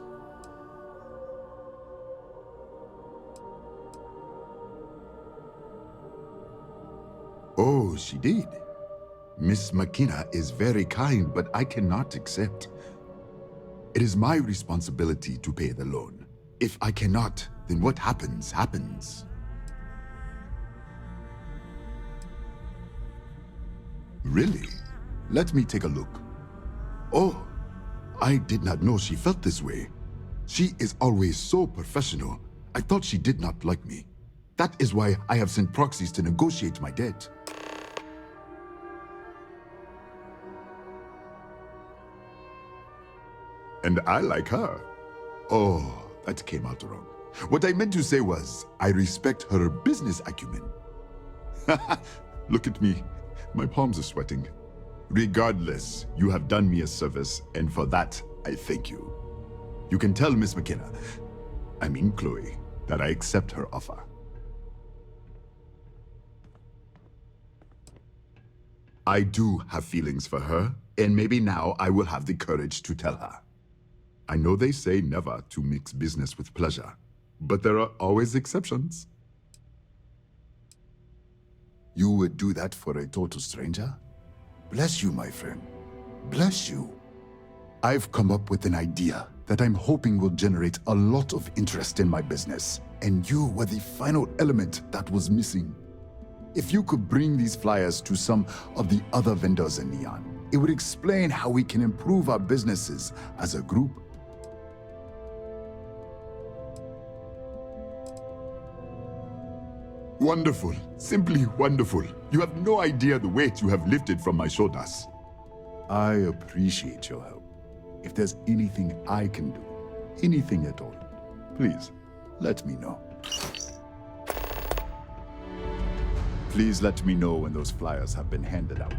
Oh, she did. Miss McKenna is very kind, but I cannot accept. It is my responsibility to pay the loan. If I cannot, then what happens, happens. Really? Let me take a look. Oh, I did not know she felt this way. She is always so professional. I thought she did not like me. That is why I have sent proxies to negotiate my debt. And I like her. Oh, that came out wrong. What I meant to say was, I respect her business acumen. Look at me. My palms are sweating. Regardless, you have done me a service, and for that, I thank you. You can tell Miss McKenna, I mean Chloe, that I accept her offer. I do have feelings for her, and maybe now I will have the courage to tell her. I know they say never to mix business with pleasure, but there are always exceptions. You would do that for a total stranger? Bless you, my friend. Bless you. I've come up with an idea that I'm hoping will generate a lot of interest in my business. And you were the final element that was missing. If you could bring these flyers to some of the other vendors in Neon, it would explain how we can improve our businesses as a group. Wonderful. Simply wonderful. You have no idea the weight you have lifted from my shoulders. I appreciate your help. If there's anything I can do, anything at all, please let me know. Please let me know when those flyers have been handed out.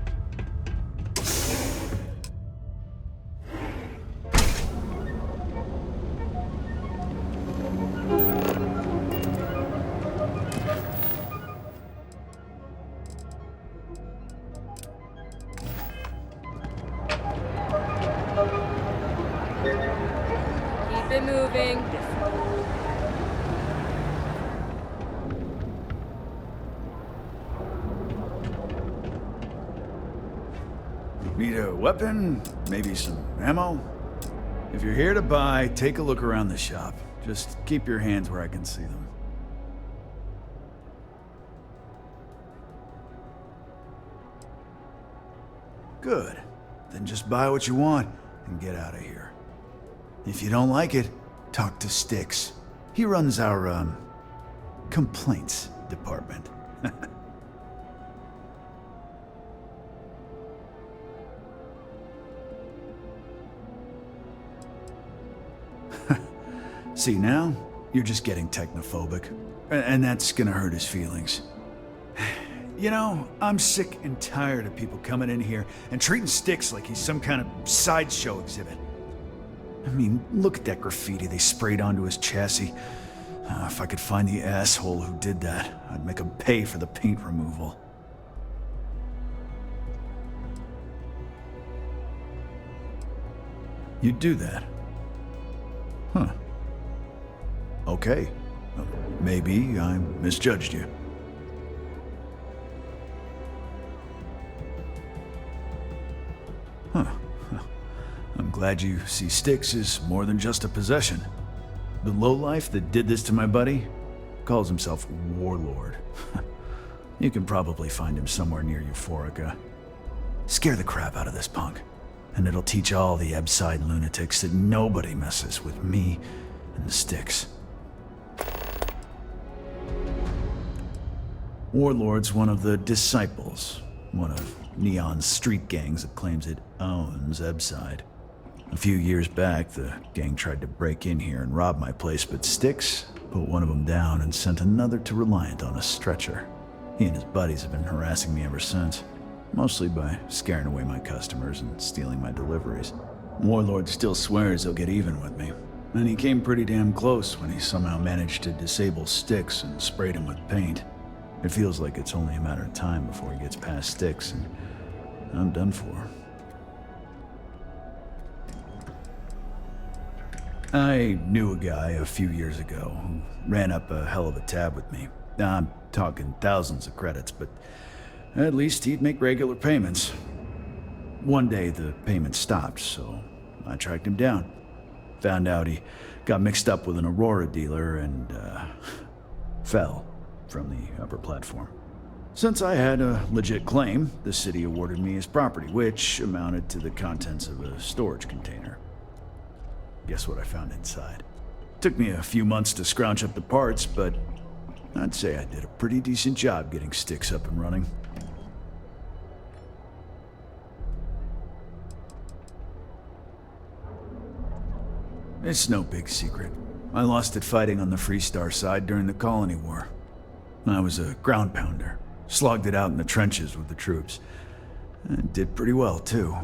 Keep it moving. Need a weapon? Maybe some ammo? If you're here to buy, take a look around the shop. Just keep your hands where I can see them. Good. Then just buy what you want and get out of here. If you don't like it, talk to Styx. He runs our, complaints department. See, now, you're just getting technophobic. And that's gonna hurt his feelings. You know, I'm sick and tired of people coming in here and treating Styx like he's some kind of sideshow exhibit. I mean, look at that graffiti they sprayed onto his chassis. If I could find the asshole who did that, I'd make him pay for the paint removal. You'd do that? Huh. Okay. Maybe I misjudged you. Huh. I'm glad you see Styx as more than just a possession. The lowlife that did this to my buddy calls himself Warlord. You can probably find him somewhere near Euphorica. Scare the crap out of this punk, and it'll teach all the Ebside lunatics that nobody messes with me and the Styx. Warlord's one of the disciples, one of Neon's street gangs that claims it owns Ebside. A few years back, the gang tried to break in here and rob my place, but Styx put one of them down and sent another to Reliant on a stretcher. He and his buddies have been harassing me ever since, mostly by scaring away my customers and stealing my deliveries. Warlord still swears he'll get even with me, and he came pretty damn close when he somehow managed to disable Styx and sprayed him with paint. It feels like it's only a matter of time before he gets past Styx, and I'm done for. I knew a guy a few years ago who ran up a hell of a tab with me. I'm talking thousands of credits, but at least he'd make regular payments. One day the payments stopped, so I tracked him down. Found out he got mixed up with an Aurora dealer and fell from the upper platform. Since I had a legit claim, the city awarded me his property, which amounted to the contents of a storage container. Guess what I found inside? Took me a few months to scrounge up the parts, but I'd say I did a pretty decent job getting Styx up and running. It's no big secret. I lost it fighting on the Freestar side during the Colony War. I was a ground pounder, slogged it out in the trenches with the troops. And did pretty well, too,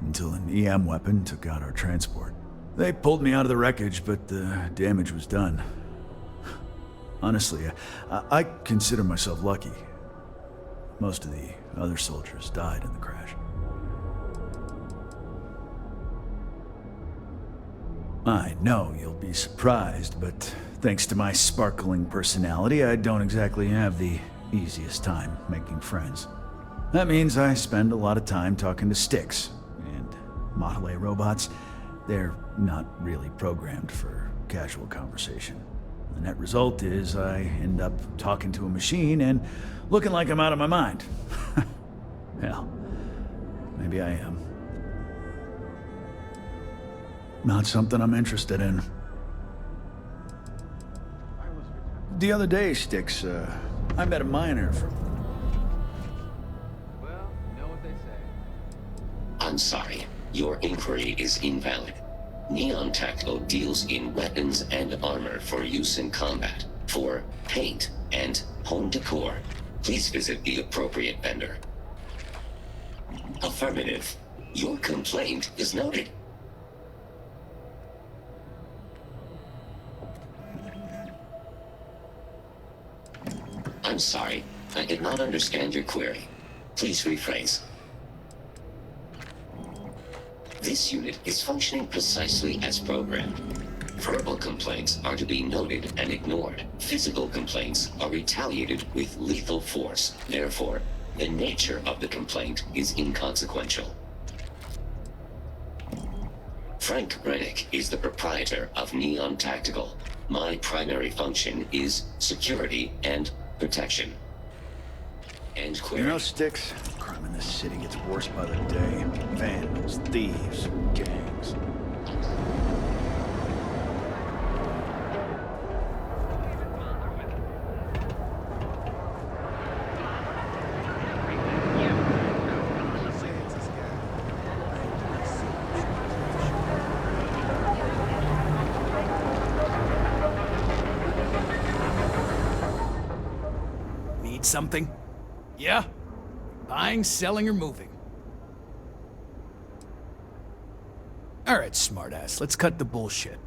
until an EM weapon took out our transport. They pulled me out of the wreckage, but the damage was done. Honestly, I consider myself lucky. Most of the other soldiers died in the crash. I know you'll be surprised, but thanks to my sparkling personality, I don't exactly have the easiest time making friends. That means I spend a lot of time talking to Styx, and Model A robots, they're not really programmed for casual conversation. The net result is I end up talking to a machine and looking like I'm out of my mind. Hell, maybe I am. Not something I'm interested in. The other day, Styx, I met a miner from... Well, you know what they say. I'm sorry. Your inquiry is invalid. Neon Tactical deals in weapons and armor for use in combat, for paint and home decor. Please visit the appropriate vendor. Affirmative. Your complaint is noted. I'm sorry. I did not understand your query. Please rephrase. This unit is functioning precisely as programmed. Verbal complaints are to be noted and ignored. Physical complaints are retaliated with lethal force. Therefore, the nature of the complaint is inconsequential. Frank Rennick is the proprietor of Neon Tactical. My primary function is security and protection. End query. You know, Styx, crime in this city gets worse by the day. Vandals, thieves, gangs. Need something? Yeah? Buying, selling, or moving? Alright, smartass, let's cut the bullshit.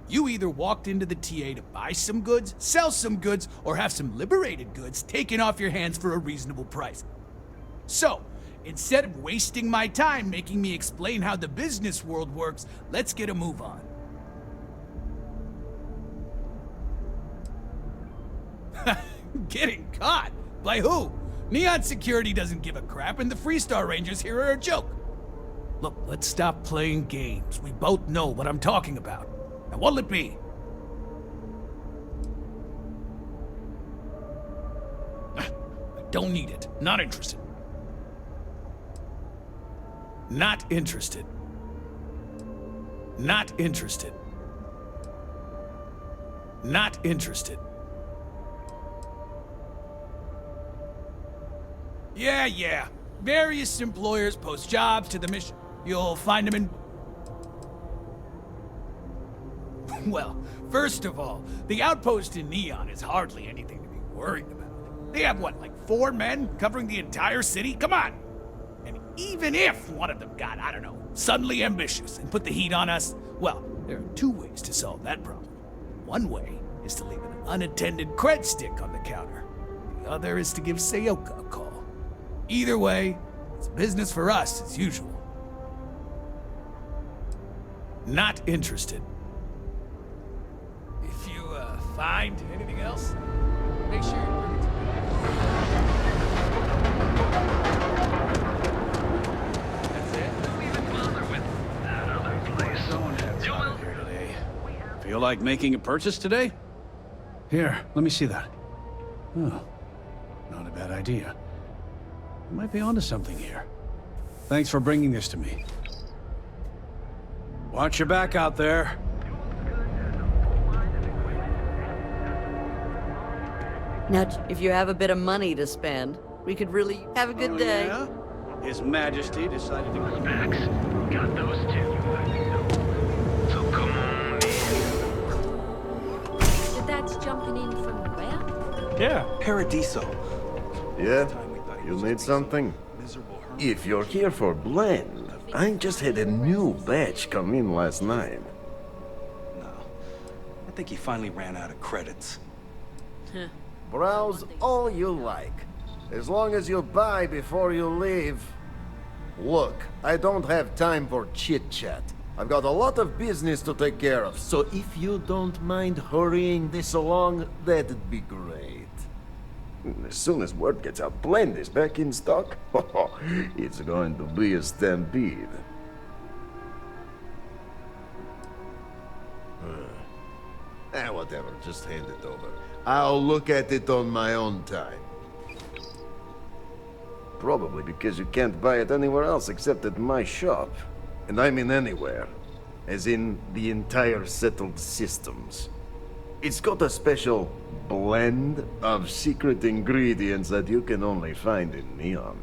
You either walked into the TA to buy some goods, sell some goods, or have some liberated goods taken off your hands for a reasonable price. So, instead of wasting my time making me explain how the business world works, let's get a move on. Getting caught? By who? Neon Security doesn't give a crap, and the Freestar Rangers here are a joke. Look, let's stop playing games. We both know what I'm talking about. Now what'll it be? I don't need it. Not interested. Not interested. Not interested. Not interested. Yeah. Various employers post jobs to the mission. You'll find them in... Well, first of all, the outpost in Neon is hardly anything to be worried about. They have, what, like 4 men covering the entire city? Come on! And even if one of them got, I don't know, suddenly ambitious and put the heat on us, well, there are 2 ways to solve that problem. One way is to leave an unattended cred stick on the counter. The other is to give Sayoka a call. Either way, it's business for us as usual. Not interested. If you, find anything else, make sure you bring it to me. That's it? Don't even bother with that other place. Someone has out here today. Feel like making a purchase today? Here, let me see that. Oh, not a bad idea. You might be onto something here. Thanks for bringing this to me. Watch your back out there. Now, if you have a bit of money to spend, we could really have a good day. Yeah? His Majesty decided to go Max, got those too. So come on in. But that's jumping in from where? Yeah, Paradiso. Yeah? You need something? If you're here for blend, I just had a new batch come in last night. No, I think he finally ran out of credits. Browse all you like, as long as you buy before you leave. Look, I don't have time for chit-chat. I've got a lot of business to take care of, so if you don't mind hurrying this along, that'd be great. As soon as word gets out, blend is back in stock. It's going to be a stampede. Whatever, just hand it over. I'll look at it on my own time. Probably because you can't buy it anywhere else except at my shop. And I mean anywhere. As in the entire settled systems. It's got a special blend of secret ingredients that you can only find in Neon.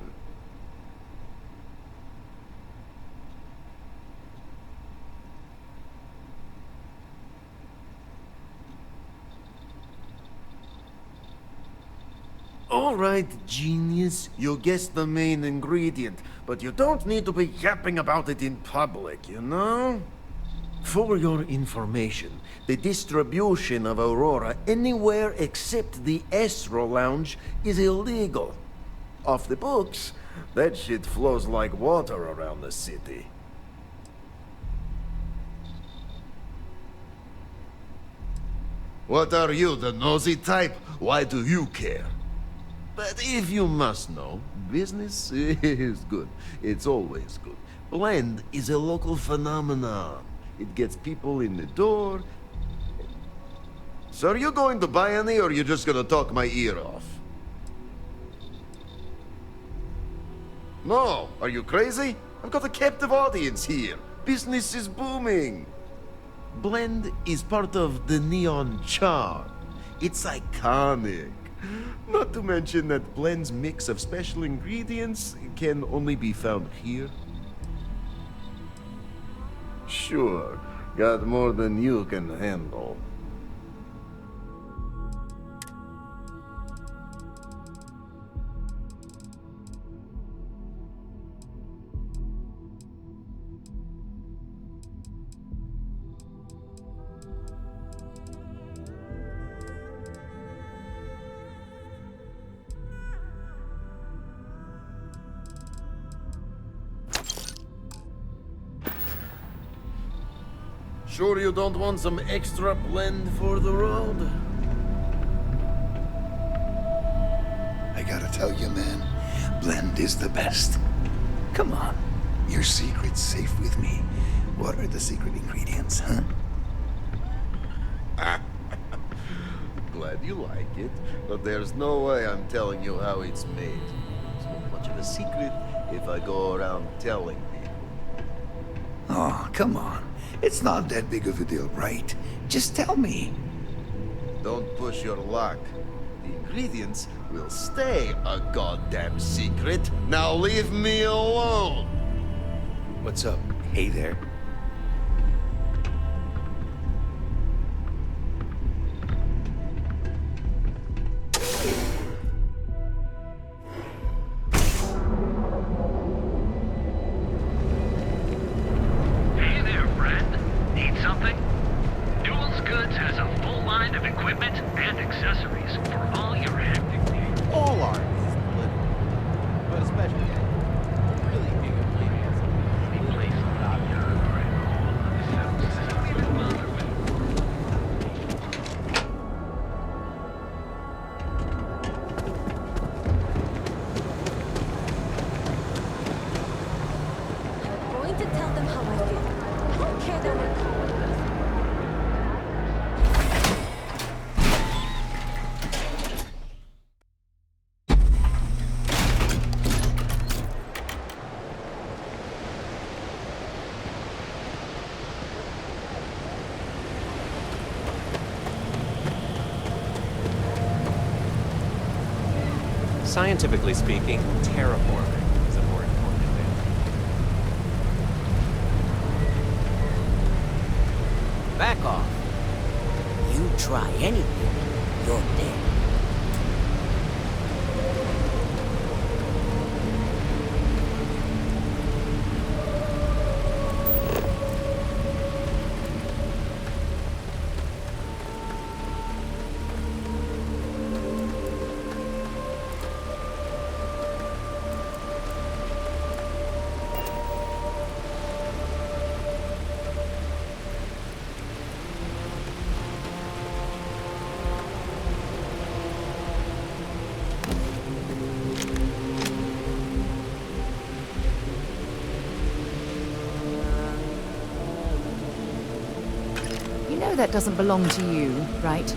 All right, genius. You guessed the main ingredient, but you don't need to be yapping about it in public, you know? For your information, the distribution of Aurora anywhere except the Astro Lounge is illegal. Off the books, that shit flows like water around the city. What are you, the nosy type? Why do you care? But if you must know, business is good. It's always good. Blend is a local phenomenon. It gets people in the door. So are you going to buy any, or are you just gonna talk my ear off? No, are you crazy? I've got a captive audience here. Business is booming. Blend is part of the Neon charm. It's iconic. Not to mention that Blend's mix of special ingredients can only be found here. Sure, got more than you can handle. Sure you don't want some extra blend for the road? I gotta tell you, man, blend is the best. Come on, your secret's safe with me. What are the secret ingredients, huh? Glad you like it, but there's no way I'm telling you how it's made. It's not much of a secret if I go around telling people. Oh, come on. It's not that big of a deal, right? Just tell me. Don't push your luck. The ingredients will stay a goddamn secret. Now leave me alone! What's up? Hey there. Scientifically speaking, terraforming is a more important advantage. Back off. You try anything, you're dead. that doesn't belong to you, right?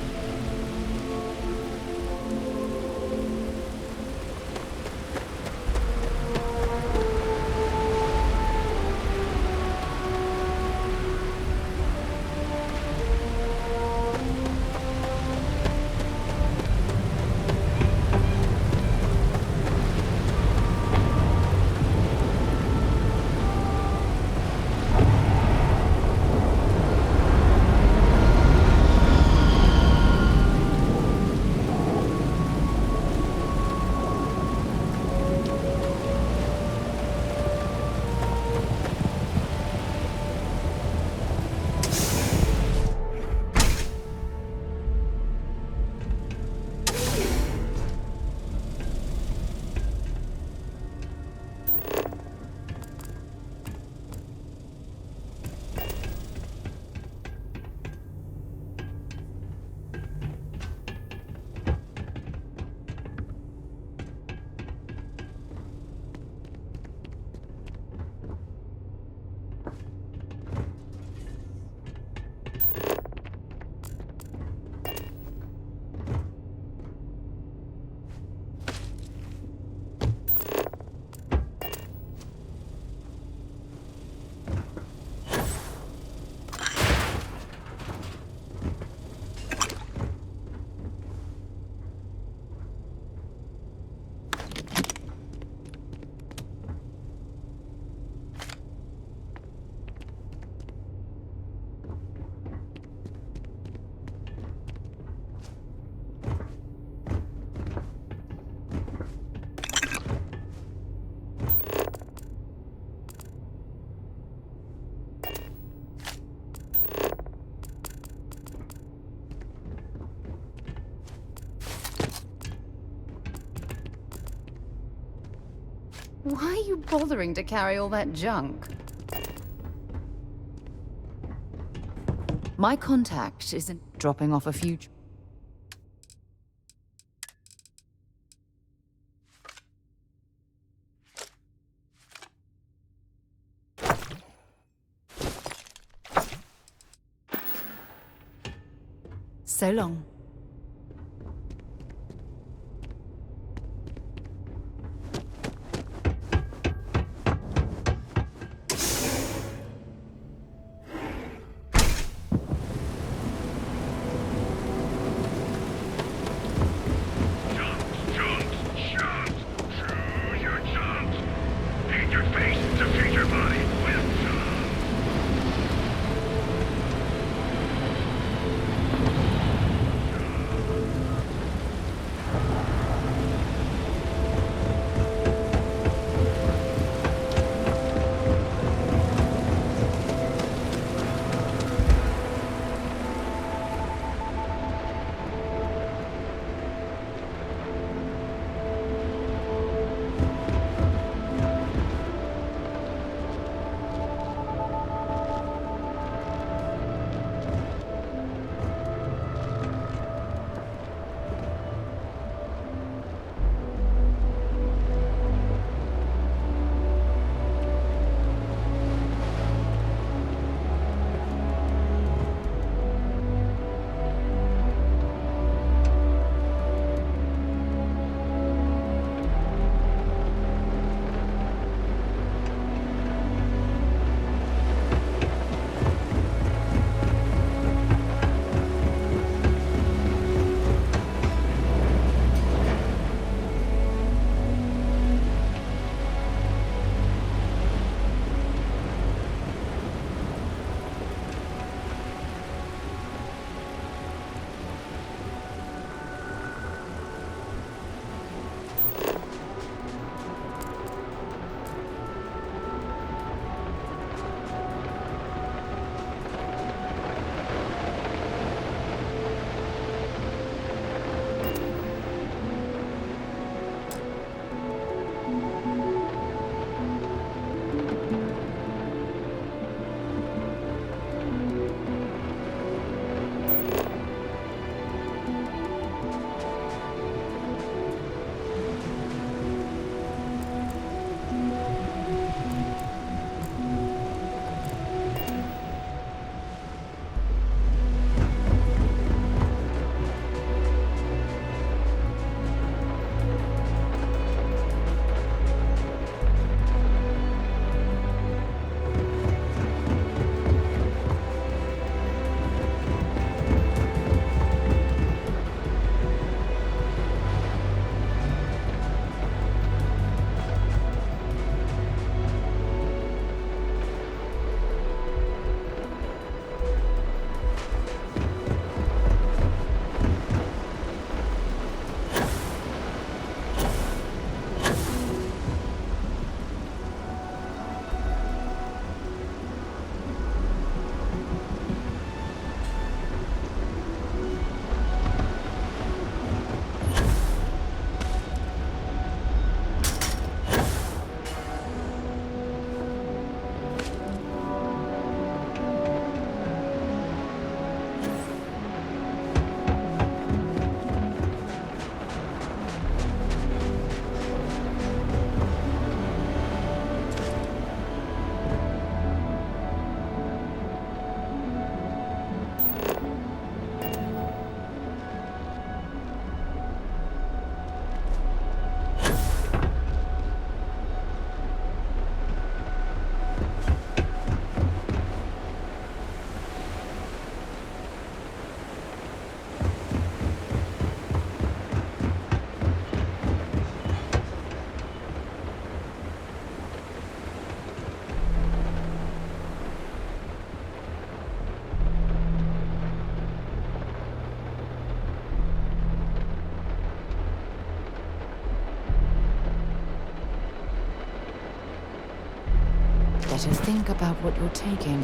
Why are you bothering to carry all that junk? My contact isn't dropping off a few... So long. better think about what you're taking.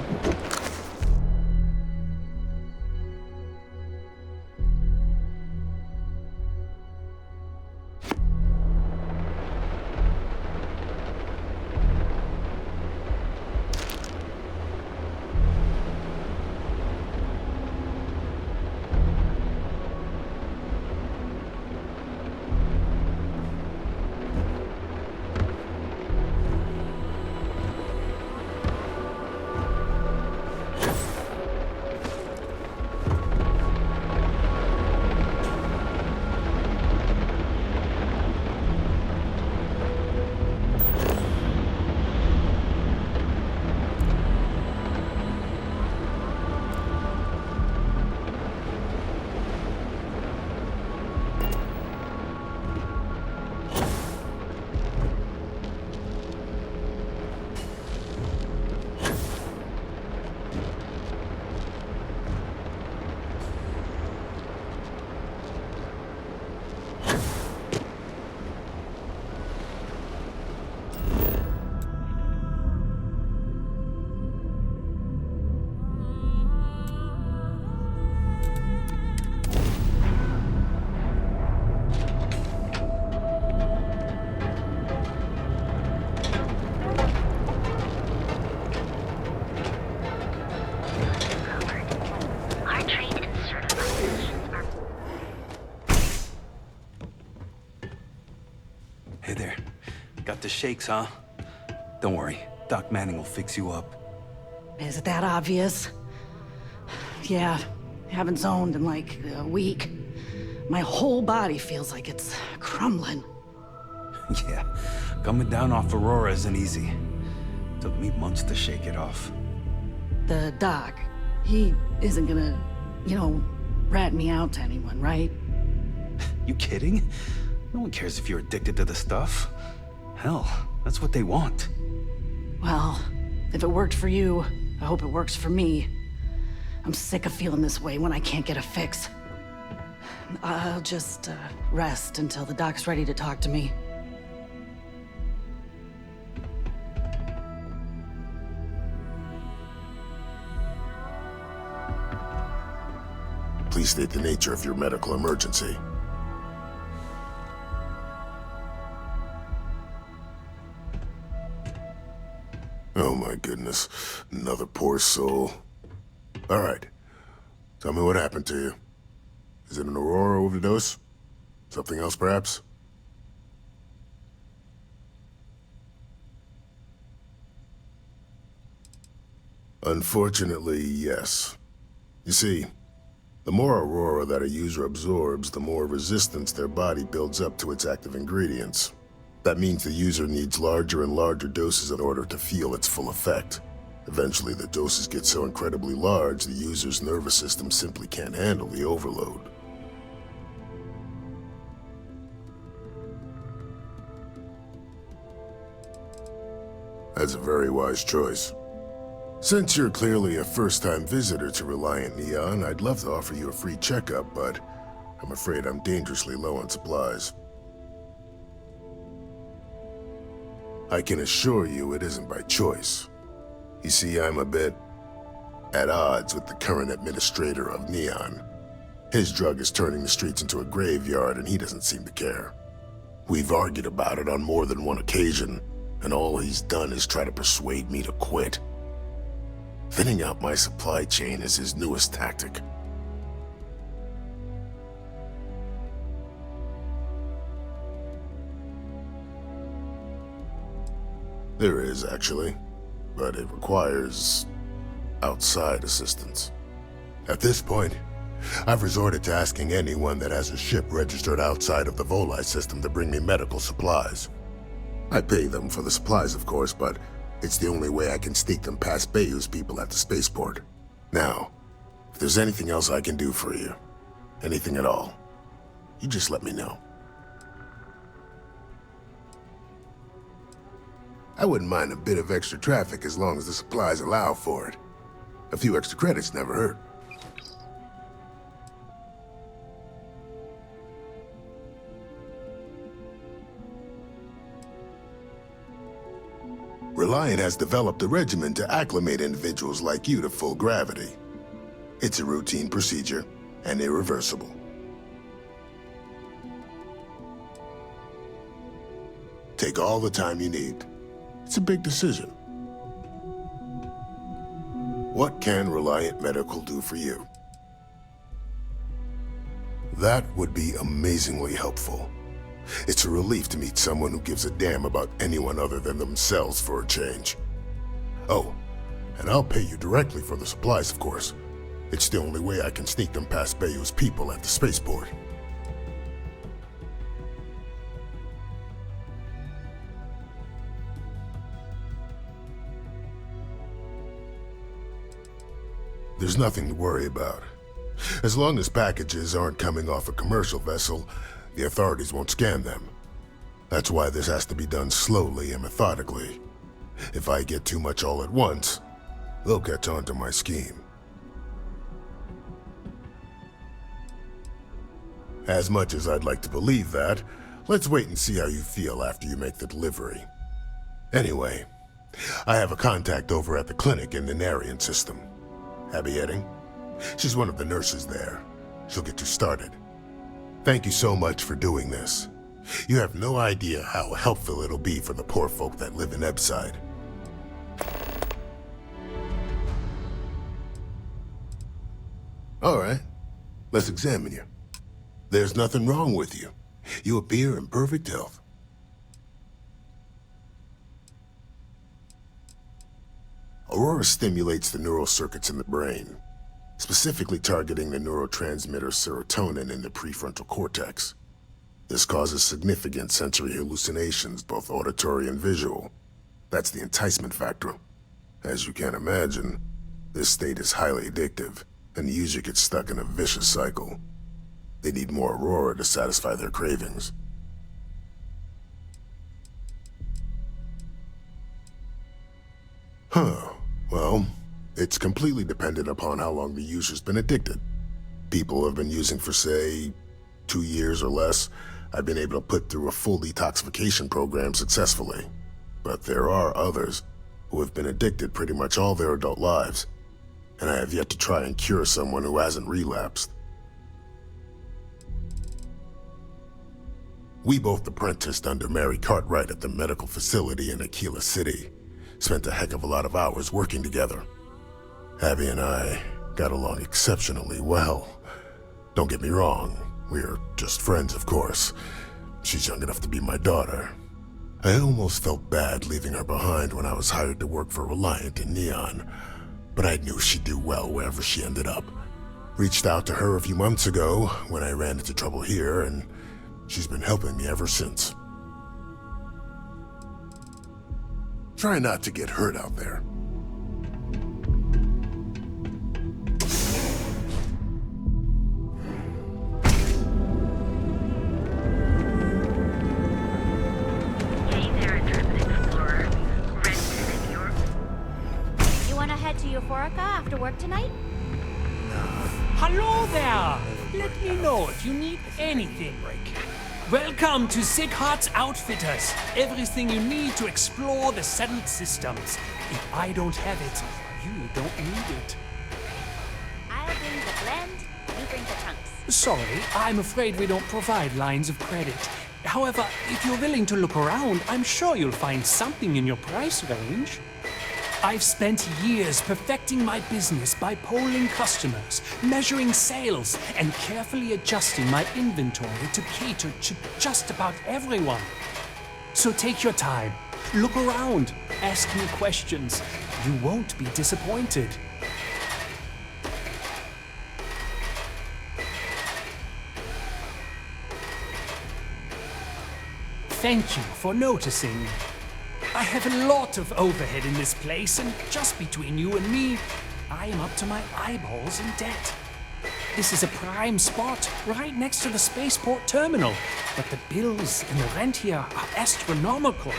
Hey there. Got the shakes, huh? Don't worry. Doc Manning will fix you up. Is it that obvious? Yeah, haven't zoned in like a week. My whole body feels like it's crumbling. Yeah, coming down off Aurora isn't easy. Took me months to shake it off. The doc, he isn't gonna, rat me out to anyone, right? You kidding? No one cares if you're addicted to the stuff. Hell, that's what they want. Well, if it worked for you, I hope it works for me. I'm sick of feeling this way when I can't get a fix. I'll just rest until the doc's ready to talk to me. Please state the nature of your medical emergency. Oh my goodness, another poor soul. All right, tell me what happened to you. Is it an Aurora overdose? Something else, perhaps? Unfortunately, yes. You see, the more Aurora that a user absorbs, the more resistance their body builds up to its active ingredients. That means the user needs larger and larger doses in order to feel its full effect. Eventually, the doses get so incredibly large, the user's nervous system simply can't handle the overload. That's a very wise choice. Since you're clearly a first-time visitor to Reliant Neon, I'd love to offer you a free checkup, but I'm afraid I'm dangerously low on supplies. I can assure you it isn't by choice. You see, I'm a bit at odds with the current administrator of Neon. His drug is turning the streets into a graveyard, and he doesn't seem to care. We've argued about it on more than one occasion, and all he's done is try to persuade me to quit. Thinning out my supply chain is his newest tactic. There is, actually, but it requires outside assistance. At this point, I've resorted to asking anyone that has a ship registered outside of the Volii system to bring me medical supplies. I pay them for the supplies, of course, but it's the only way I can sneak them past Bayou's people at the spaceport. Now, if there's anything else I can do for you, anything at all, you just let me know. I wouldn't mind a bit of extra traffic as long as the supplies allow for it. A few extra credits never hurt. Reliant has developed a regimen to acclimate individuals like you to full gravity. It's a routine procedure and irreversible. Take all the time you need. It's a big decision. What can Reliant Medical do for you? That would be amazingly helpful. It's a relief to meet someone who gives a damn about anyone other than themselves for a change. Oh, and I'll pay you directly for the supplies, of course. It's the only way I can sneak them past Bayou's people at the spaceport. There's nothing to worry about. As long as packages aren't coming off a commercial vessel, the authorities won't scan them. That's why this has to be done slowly and methodically. If I get too much all at once, they'll catch on to my scheme. As much as I'd like to believe that, let's wait and see how you feel after you make the delivery. Anyway, I have a contact over at the clinic in the Narian system. Abby Edding? She's one of the nurses there. She'll get you started. Thank you so much for doing this. You have no idea how helpful it'll be for the poor folk that live in Ebside. All right, let's examine you. There's nothing wrong with you. You appear in perfect health. Aurora stimulates the neural circuits in the brain, specifically targeting the neurotransmitter serotonin in the prefrontal cortex. This causes significant sensory hallucinations, both auditory and visual. That's the enticement factor. As you can imagine, this state is highly addictive, and the user gets stuck in a vicious cycle. They need more Aurora to satisfy their cravings. Huh. Well, it's completely dependent upon how long the user's been addicted. People have been using for, say, 2 years or less. I've been able to put through a full detoxification program successfully. But there are others who have been addicted pretty much all their adult lives, and I have yet to try and cure someone who hasn't relapsed. We both apprenticed under Mary Cartwright at the medical facility in Aquila City. Spent a heck of a lot of hours working together. Abby and I got along exceptionally well. Don't get me wrong, we're just friends, of course. She's young enough to be my daughter. I almost felt bad leaving her behind when I was hired to work for Reliant in Neon, but I knew she'd do well wherever she ended up. Reached out to her a few months ago when I ran into trouble here, and she's been helping me ever since. Try not to get hurt out there. Hey there, intrepid explorer. Rested in your... You wanna head to Euphorica after work tonight? Hello there! Let me know if you need anything. Welcome to Sick Heart's Outfitters. Everything you need to explore the settled systems. If I don't have it, you don't need it. I'll bring the blend, you bring the chunks. Sorry, I'm afraid we don't provide lines of credit. However, if you're willing to look around, I'm sure you'll find something in your price range. I've spent years perfecting my business by polling customers, measuring sales, and carefully adjusting my inventory to cater to just about everyone. So take your time, look around, ask me questions. You won't be disappointed. Thank you for noticing. I have a lot of overhead in this place, and just between you and me, I am up to my eyeballs in debt. This is a prime spot, right next to the spaceport terminal, but the bills and the rent here are astronomical.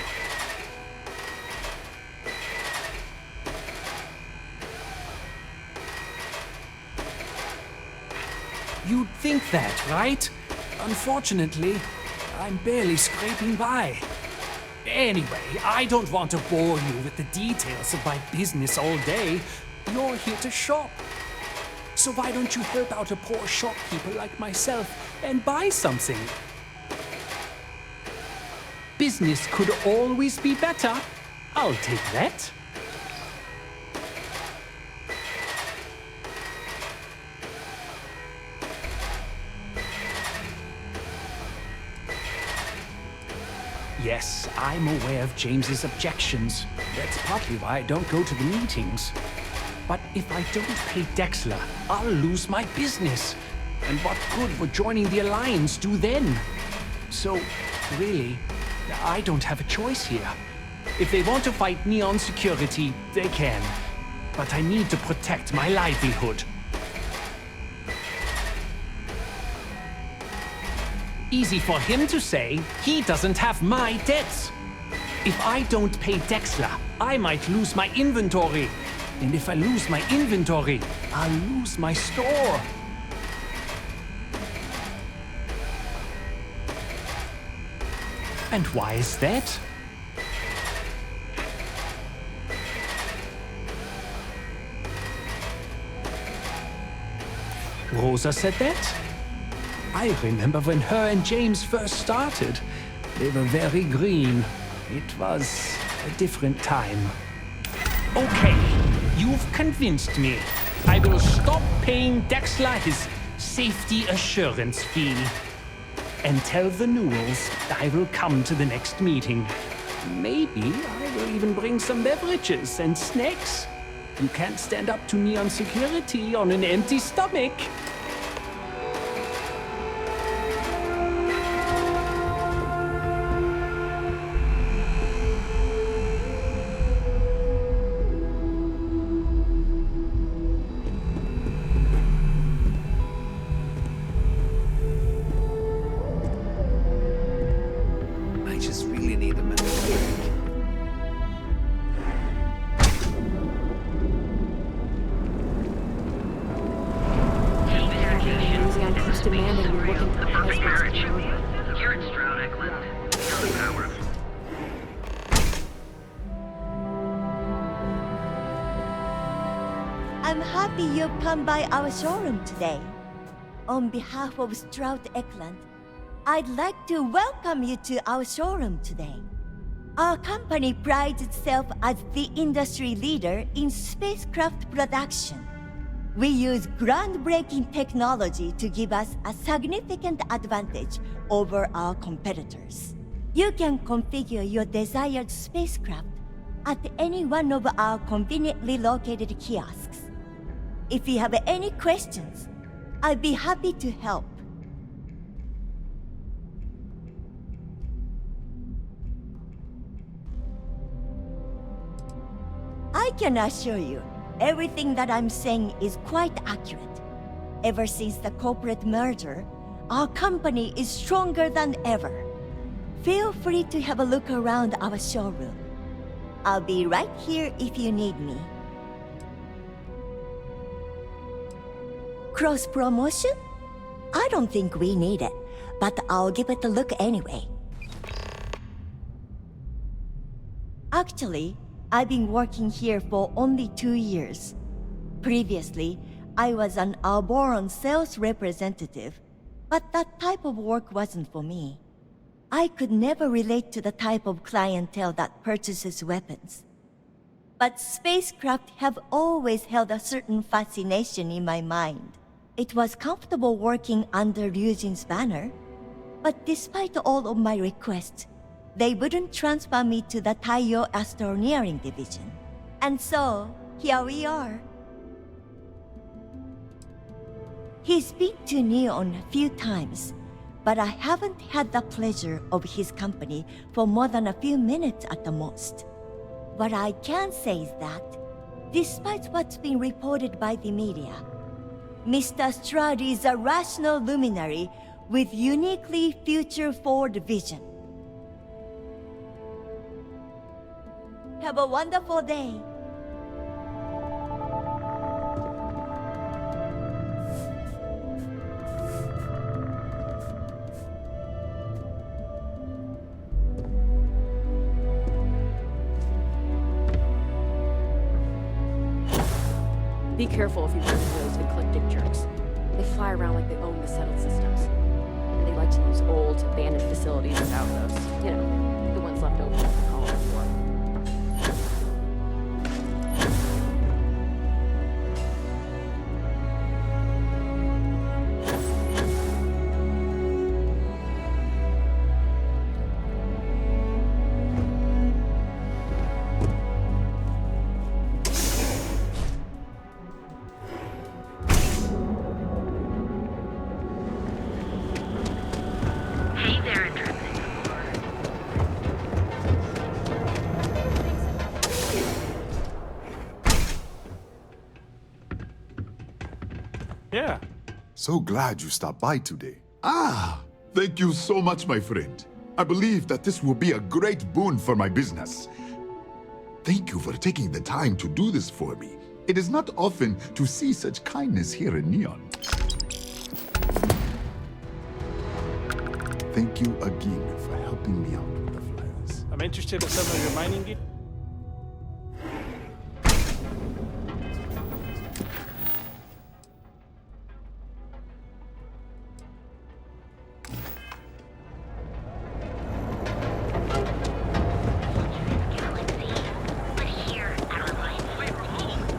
You'd think that, right? Unfortunately, I'm barely scraping by. Anyway, I don't want to bore you with the details of my business all day. You're here to shop. So why don't you help out a poor shopkeeper like myself and buy something? Business could always be better. I'll take that. Yes, I'm aware of James's objections. That's partly why I don't go to the meetings. But if I don't pay Dexler, I'll lose my business. And what good would joining the Alliance do then? So, really, I don't have a choice here. If they want to fight Neon Security, they can. But I need to protect my livelihood. Easy for him to say, he doesn't have my debts. If I don't pay Dexler, I might lose my inventory. And if I lose my inventory, I'll lose my store. And why is that? Rosa said that? I remember when her and James first started. They were very green. It was a different time. Okay, you've convinced me. I will stop paying Dexler his safety assurance fee. And tell the Newells I will come to the next meeting. Maybe I will even bring some beverages and snacks. You can't stand up to Neon Security on an empty stomach. I'm happy you've come by our showroom today. On behalf of Stroud Eklund, I'd like to welcome you to our showroom today. Our company prides itself as the industry leader in spacecraft production. We use groundbreaking technology to give us a significant advantage over our competitors. You can configure your desired spacecraft at any one of our conveniently located kiosks. If you have any questions, I'd be happy to help. I can assure you, everything that I'm saying is quite accurate. Ever since the corporate merger, our company is stronger than ever. Feel free to have a look around our showroom. I'll be right here if you need me. Cross-promotion? I don't think we need it, but I'll give it a look anyway. Actually, I've been working here for only 2 years. Previously, I was an Alboron sales representative, but that type of work wasn't for me. I could never relate to the type of clientele that purchases weapons. But spacecraft have always held a certain fascination in my mind. It was comfortable working under Ryujin's banner, but despite all of my requests, they wouldn't transfer me to the Taiyo Astroneering Division. And so, here we are. He's been to Neon a few times, but I haven't had the pleasure of his company for more than a few minutes at the most. What I can say is that, despite what's been reported by the media, Mr. Stroud is a rational luminary with uniquely future-forward vision. Have a wonderful day. Be careful if you run into those eclectic jerks. They fly around like they own the settled systems. And they like to use old, abandoned facilities as outposts. You know, the ones left over from the colony war. Hey there, intrepid. Yeah. So glad you stopped by today. Ah, thank you so much, my friend. I believe that this will be a great boon for my business. Thank you for taking the time to do this for me. It is not often to see such kindness here in Neon. Thank you again for helping me out with the flyers. I'm interested in some of your mining gear.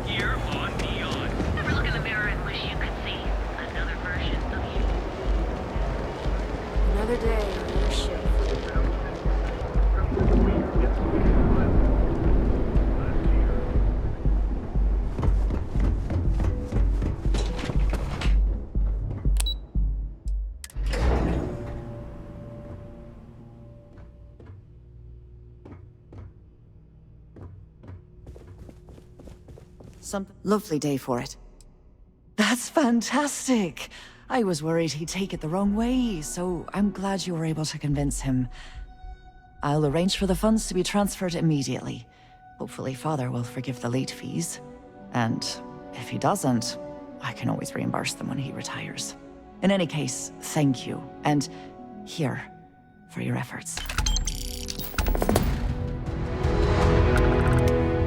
Here on Neon. Ever look in the mirror and wish you could see another version of you? Another day, another ship. Some lovely day for it. That's fantastic. I was worried he'd take it the wrong way, so I'm glad you were able to convince him. I'll arrange for the funds to be transferred immediately. Hopefully Father will forgive the late fees. And if he doesn't, I can always reimburse them when he retires. In any case, thank you. And here, for your efforts.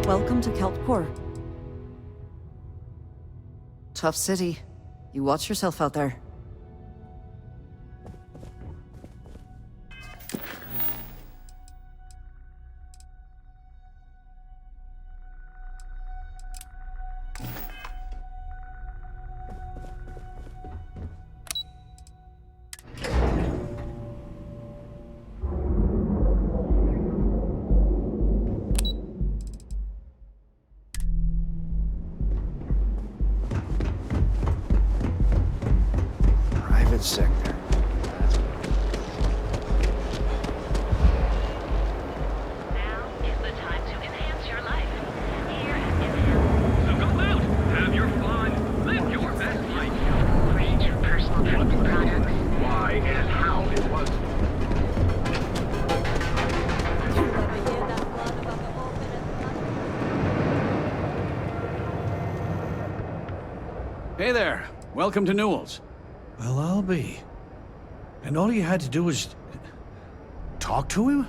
Welcome to Kelpcore. Tough city. You watch yourself out there. Private sector. Now is the time to enhance your life. Here at Enhance. So go out, have your fun, live your best life. Range of personal treatment products. Why and how it was. Hey there. Welcome to Newell's. Well, I'll be. And all you had to do was talk to him?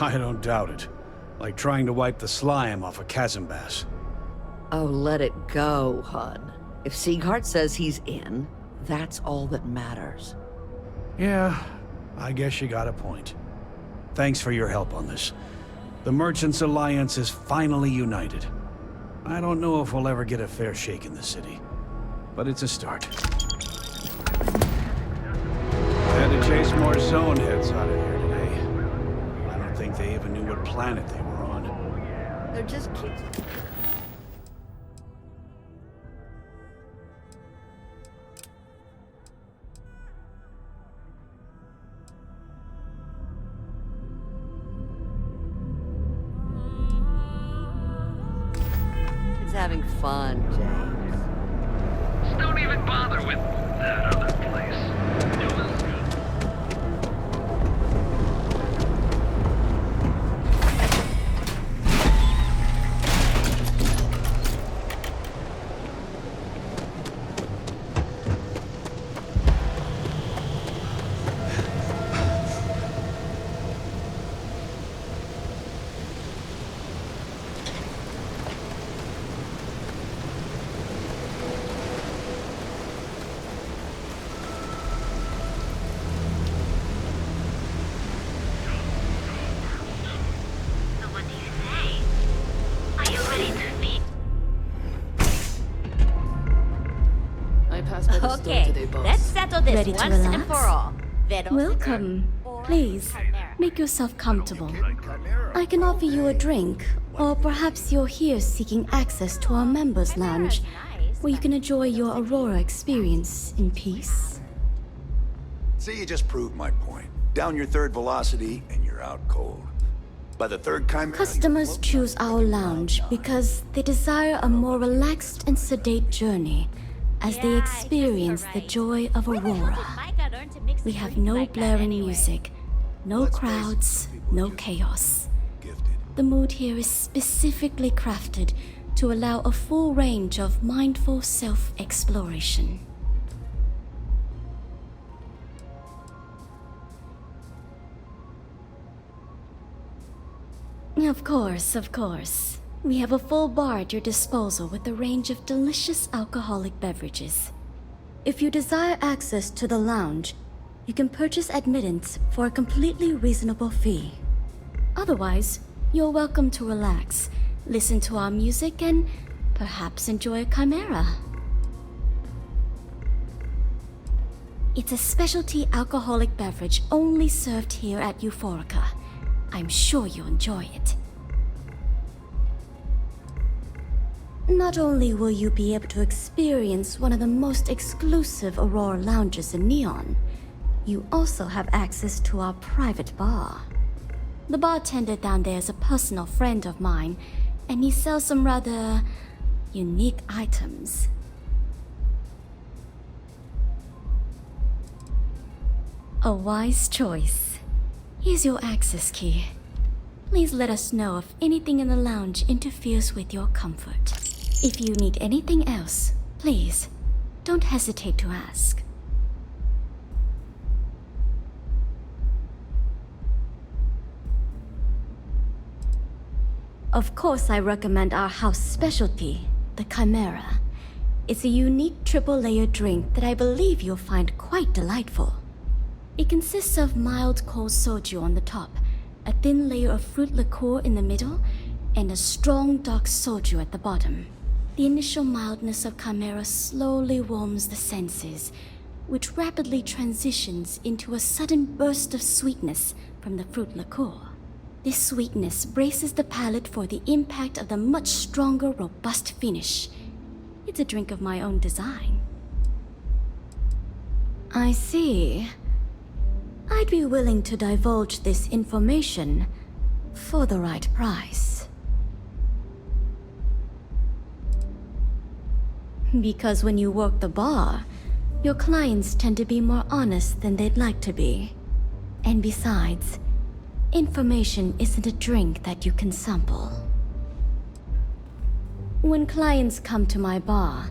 I don't doubt it. Like trying to wipe the slime off a chasm bass. Oh, let it go, hon. If Sieghart says he's in, that's all that matters. Yeah, I guess you got a point. Thanks for your help on this. The Merchants Alliance is finally united. I don't know if we'll ever get a fair shake in the city, but it's a start. I had to chase more zone heads out of here today. I don't think they even knew what planet they were on. They're just cute. He's having fun, James. Just don't even bother with that other place. It was good. Okay, let's settle this Ready to once and relax? for all. Welcome. Please, make yourself comfortable. I can offer you a drink, or perhaps you're here seeking access to our members' lounge, where you can enjoy your Aurora experience in peace. See, you just proved my point. Down your third velocity, and you're out cold. By the third chimera... Customers choose our lounge because they desire a more relaxed and sedate journey as they experience the joy of Aurora. We have no blaring music, no crowds, no chaos. The mood here is specifically crafted to allow a full range of mindful self-exploration. Of course. We have a full bar at your disposal with a range of delicious alcoholic beverages. If you desire access to the lounge, you can purchase admittance for a completely reasonable fee. Otherwise, you're welcome to relax, listen to our music, and perhaps enjoy a chimera. It's a specialty alcoholic beverage only served here at Euphorica. I'm sure you'll enjoy it. Not only will you be able to experience one of the most exclusive Aurora lounges in Neon, you also have access to our private bar. The bartender down there is a personal friend of mine, and he sells some rather unique items. A wise choice. Here's your access key. Please let us know if anything in the lounge interferes with your comfort. If you need anything else, please, don't hesitate to ask. Of course, I recommend our house specialty, the Chimera. It's a unique triple-layer drink that I believe you'll find quite delightful. It consists of mild cold soju on the top, a thin layer of fruit liqueur in the middle, and a strong dark soju at the bottom. The initial mildness of Chimera slowly warms the senses, which rapidly transitions into a sudden burst of sweetness from the fruit liqueur. This sweetness braces the palate for the impact of the much stronger, robust finish. It's a drink of my own design. I see. I'd be willing to divulge this information for the right price. Because when you work the bar, your clients tend to be more honest than they'd like to be. And besides, information isn't a drink that you can sample. When clients come to my bar,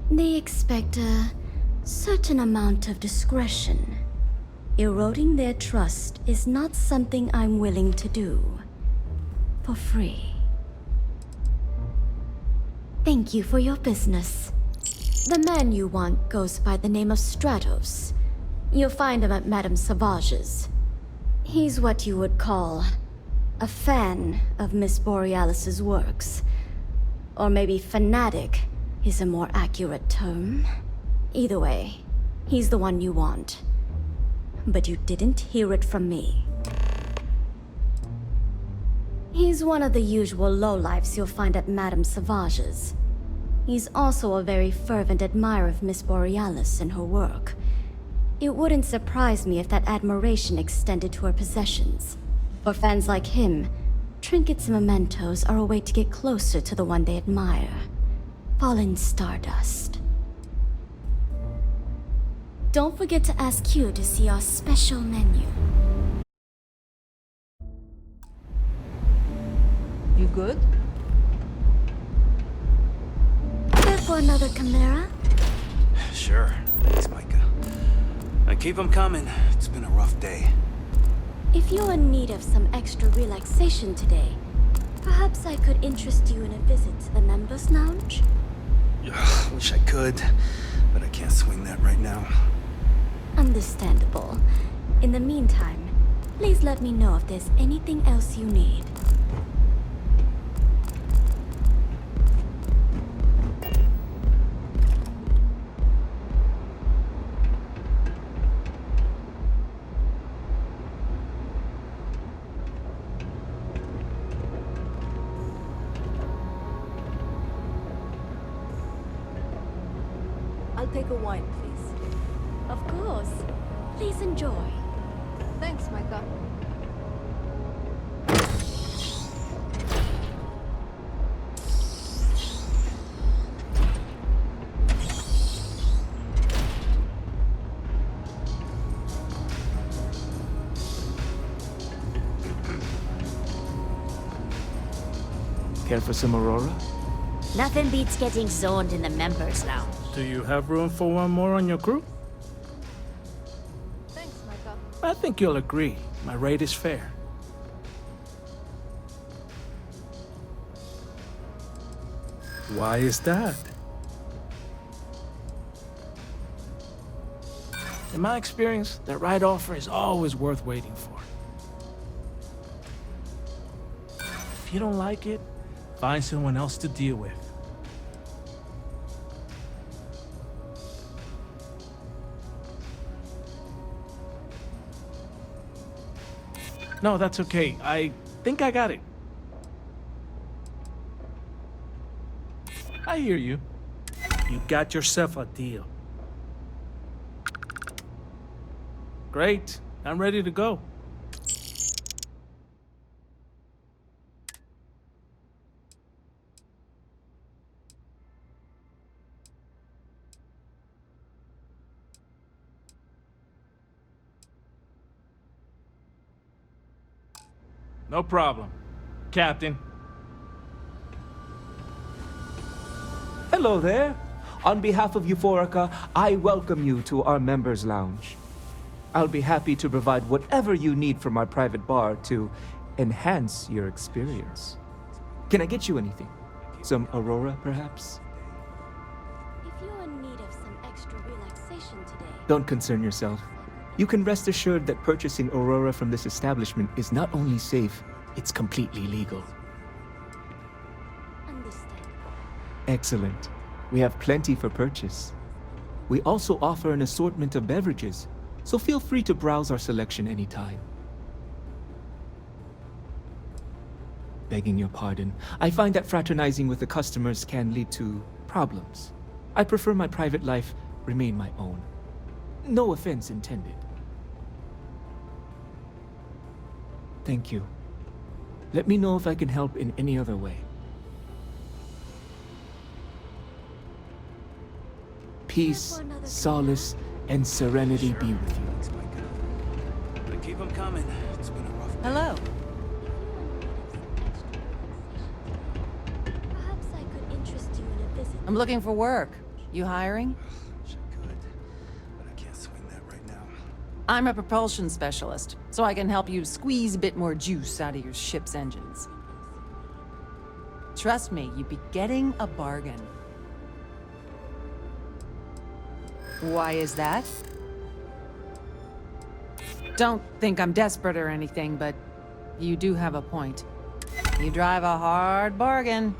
they expect a certain amount of discretion. Eroding their trust is not something I'm willing to do for free. Thank you for your business. The man you want goes by the name of Stratos. You'll find him at Madame Savage's. He's what you would call a fan of Miss Borealis's works. Or maybe fanatic is a more accurate term. Either way, he's the one you want. But you didn't hear it from me. He's one of the usual lowlifes you'll find at Madame Savage's. He's also a very fervent admirer of Miss Borealis and her work. It wouldn't surprise me if that admiration extended to her possessions. For fans like him, trinkets and mementos are a way to get closer to the one they admire. Fallen stardust. Don't forget to ask Q to see our special menu. You good? Care for another Chimera? Sure. Thanks, Micah. Now keep them coming. It's been a rough day. If you're in need of some extra relaxation today, perhaps I could interest you in a visit to the members' lounge? Wish I could, but I can't swing that right now. Understandable. In the meantime, please let me know if there's anything else you need. take a wine, please. Of course. Please enjoy. Thanks, Micah. Care for some Aurora? Nothing beats getting zoned in the members' lounge. Do you have room for one more on your crew? Thanks, Micah. I think you'll agree. My rate is fair. Why is that? In my experience, the right offer is always worth waiting for. If you don't like it, find someone else to deal with. No, that's okay. I think I got it. I hear you. You got yourself a deal. Great. I'm ready to go. No problem, Captain. Hello there. On behalf of Euphorica, I welcome you to our members' lounge. I'll be happy to provide whatever you need from our private bar to enhance your experience. Can I get you anything? Some Aurora, perhaps? If you're in need of some extra relaxation today... Don't concern yourself. You can rest assured that purchasing Aurora from this establishment is not only safe, it's completely legal. Excellent. We have plenty for purchase. We also offer an assortment of beverages, so feel free to browse our selection anytime. Begging your pardon, I find that fraternizing with the customers can lead to problems. I prefer my private life remain my own. No offense intended. Thank you. Let me know if I can help in any other way. Peace, solace, and serenity be with you. But keep them coming. It's been a rough day. Hello. Perhaps I could interest you in a visit. I'm looking for work. You hiring? But I can't swing that right now. I'm a propulsion specialist, so I can help you squeeze a bit more juice out of your ship's engines. Trust me, you'd be getting a bargain. Why is that? Don't think I'm desperate or anything, but you do have a point. You drive a hard bargain,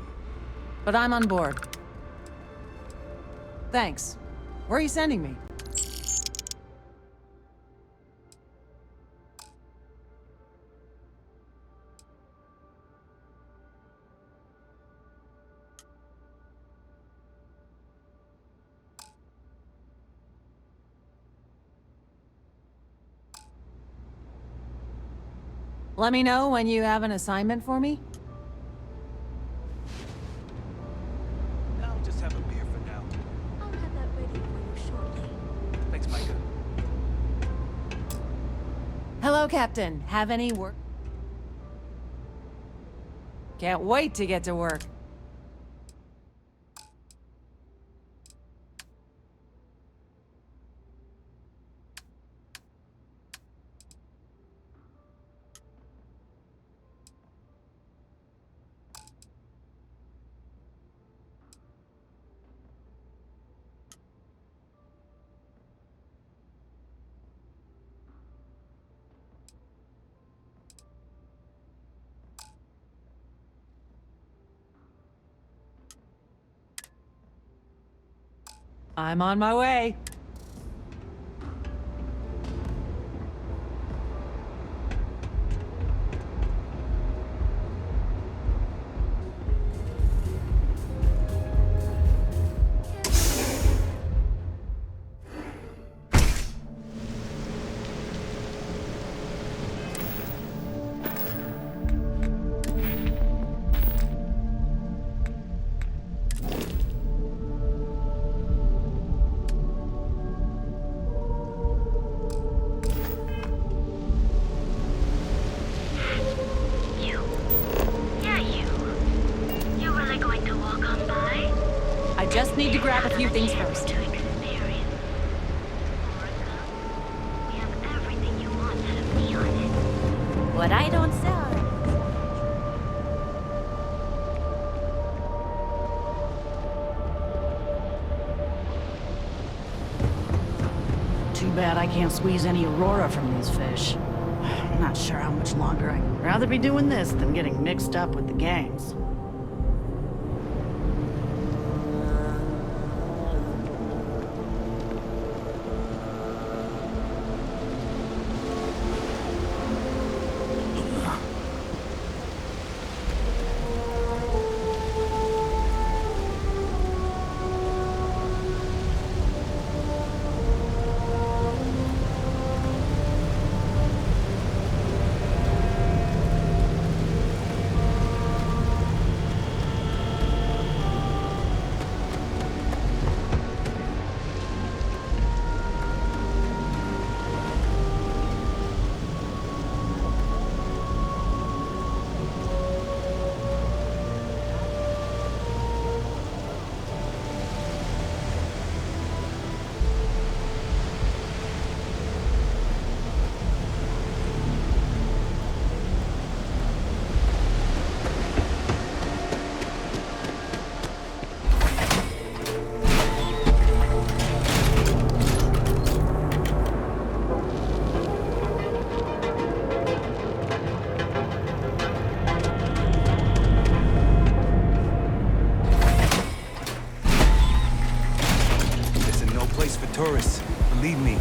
but I'm on board. Thanks. Where are you sending me? Let me know when you have an assignment for me. I'll just have a beer for now. I'll have that ready for you shortly. Thanks, Micah. Hello, Captain. Have any work? Can't wait to get to work. I'm on my way. Too bad I can't squeeze any Aurora from these fish. I'm not sure how much longer I'd rather be doing this than getting mixed up with the gangs. Tourists, believe me.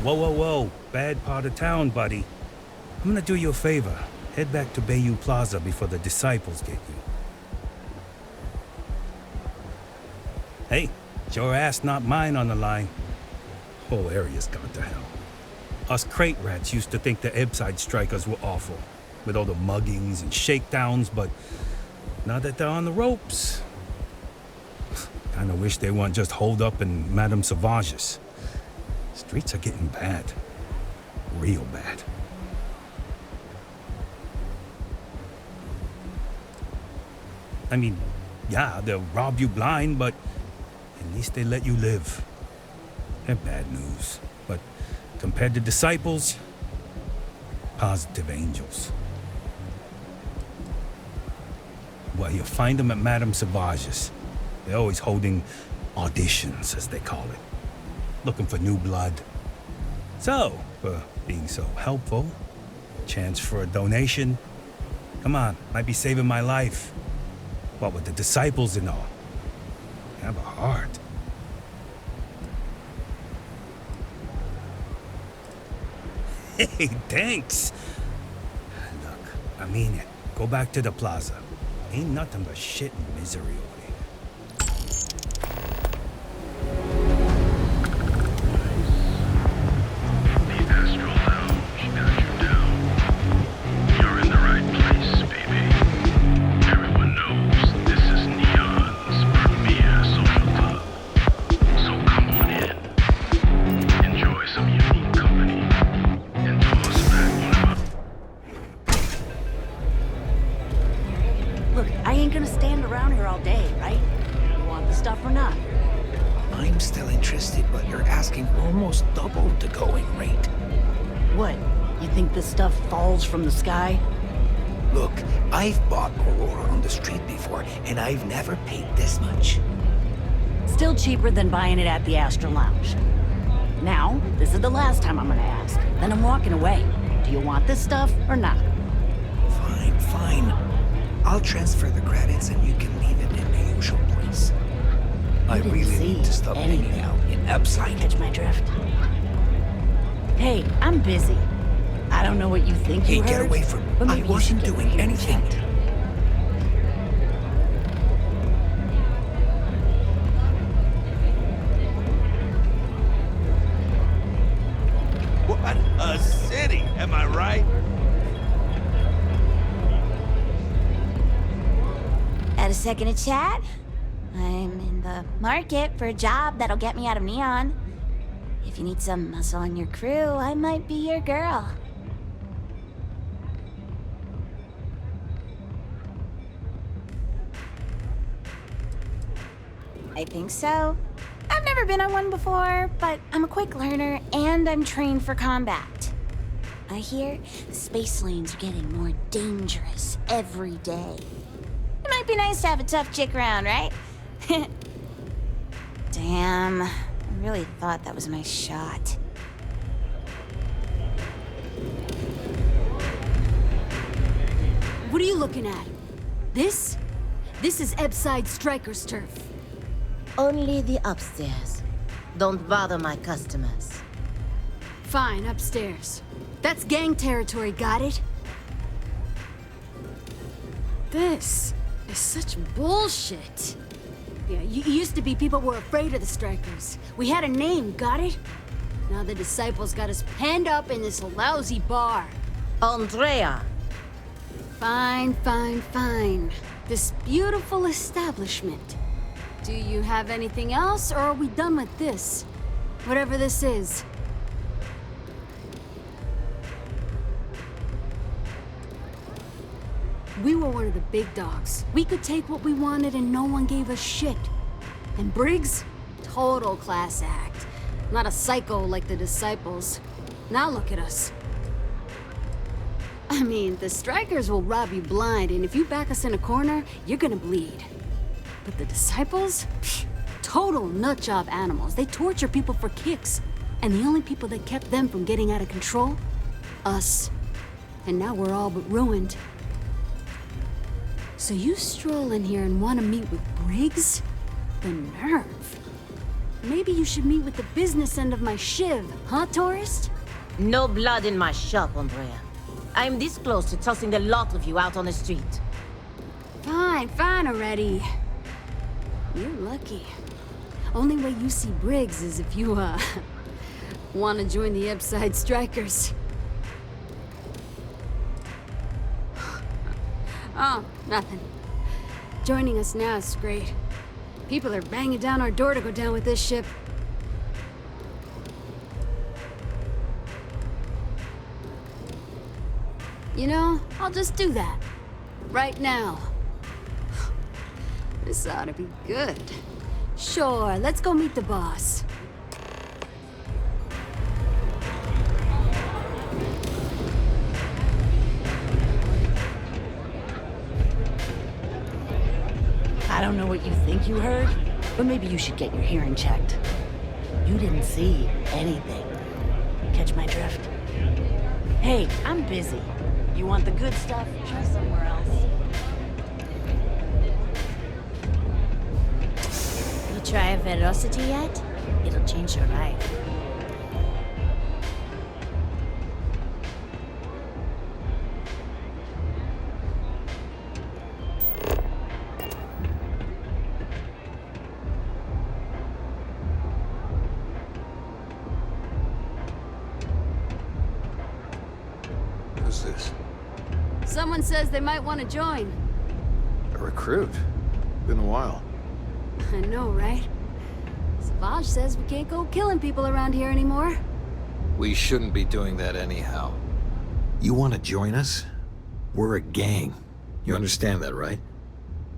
Whoa, whoa, whoa. Bad part of town, buddy. I'm gonna do you a favor. Head back to Bayou Plaza before the disciples get you. Hey, it's your ass, not mine on the line. Whole area's gone to hell. Us crate rats used to think the Ebbside strikers were awful, with all the muggings and shakedowns, but now that they're on the ropes, kinda wish they weren't just holed up in Madame Sauvage's. Streets are getting bad. Real bad. I mean, yeah, they'll rob you blind, but at least they let you live. They're bad news, but compared to disciples, positive angels. Well, you'll find them at Madame Sauvage's. They're always holding auditions, as they call it. Looking for new blood. So, for being so helpful, chance for a donation. Come on, might be saving my life. What with the disciples and all. You have a heart. Hey, thanks. Look, I mean it. Go back to the plaza. Ain't nothing but shit and misery over here. From the sky? Look, I've bought Aurora on the street before, and I've never paid this much. Still cheaper than buying it at the Astral Lounge. Now, this is the last time I'm gonna ask. Then I'm walking away. Do you want this stuff or not? Fine, fine. I'll transfer the credits and you can leave it in the usual place. I really need to stop hanging out in Ebbside. Catch my drift? Hey, I'm busy. I don't know what you think you heard. Hey, get away from me. I wasn't doing anything. What a city, am I right? Got a second to chat? I'm in the market for a job that'll get me out of Neon. If you need some muscle on your crew, I might be your girl. I think so. I've never been on one before, but I'm a quick learner and I'm trained for combat. I hear the space lanes are getting more dangerous every day. It might be nice to have a tough chick around, right? Damn. I really thought that was my shot. What are you looking at? This? This is Ebside Striker's turf. Only the upstairs. Don't bother my customers. Fine, upstairs. That's gang territory, got it? This is such bullshit. Yeah, used to be people were afraid of the Strikers. We had a name, got it? Now the disciples got us penned up in this lousy bar. Andrea! Fine, fine, fine. This beautiful establishment. Do you have anything else, or are we done with this? Whatever this is. We were one of the big dogs. We could take what we wanted and no one gave us shit. And Briggs? Total class act. Not a psycho like the disciples. Now look at us. I mean, the Strikers will rob you blind, and if you back us in a corner, you're gonna bleed. But the disciples? Pfft, total nutjob animals. They torture people for kicks. And the only people that kept them from getting out of control? Us. And now we're all but ruined. So you stroll in here and want to meet with Briggs? The nerve. Maybe you should meet with the business end of my shiv, huh, tourist? No blood in my shop, Andrea. I'm this close to tossing the lot of you out on the street. Fine, fine already. You're lucky. Only way you see Briggs is if you, want to join the Ebside Strikers. Oh, nothing. Joining us now is great. People are banging down our door to go down with this ship. You know, I'll just do that. Right now. This ought to be good. Sure, let's go meet the boss. I don't know what you think you heard, but maybe you should get your hearing checked. You didn't see anything. Catch my drift? Hey, I'm busy. You want the good stuff? Try somewhere else. You try Velocity yet? It'll change your life. Who's this? Someone says they might want to join. A recruit? Been a while. I know, right? Savage says we can't go killing people around here anymore. We shouldn't be doing that anyhow. You want to join us? We're a gang. You understand that, right?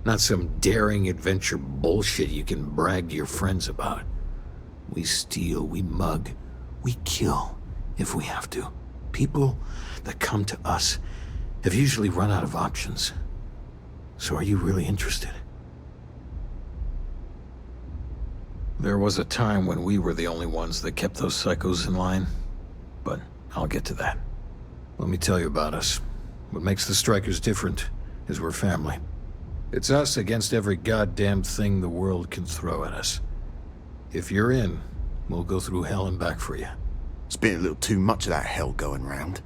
Not some daring adventure bullshit you can brag to your friends about. We steal, we mug, we kill, if we have to. People that come to us have usually run out of options. So are you really interested? There was a time when we were the only ones that kept those psychos in line, but I'll get to that. Let me tell you about us. What makes the Strikers different is we're family. It's us against every goddamn thing the world can throw at us. If you're in, we'll go through hell and back for you. It's been a little too much of that hell going round.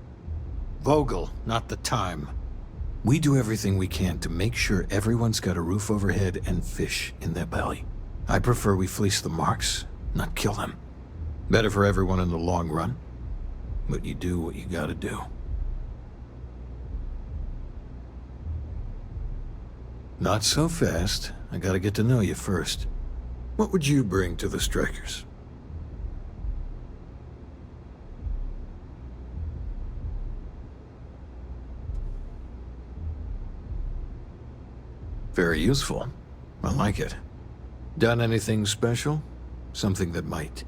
Vogel, not the time. We do everything we can to make sure everyone's got a roof overhead and fish in their belly. I prefer we fleece the marks, not kill them. Better for everyone in the long run. But you do what you gotta do. Not so fast. I gotta get to know you first. What would you bring to the Strikers? Very useful. I like it. Done anything special? Something that might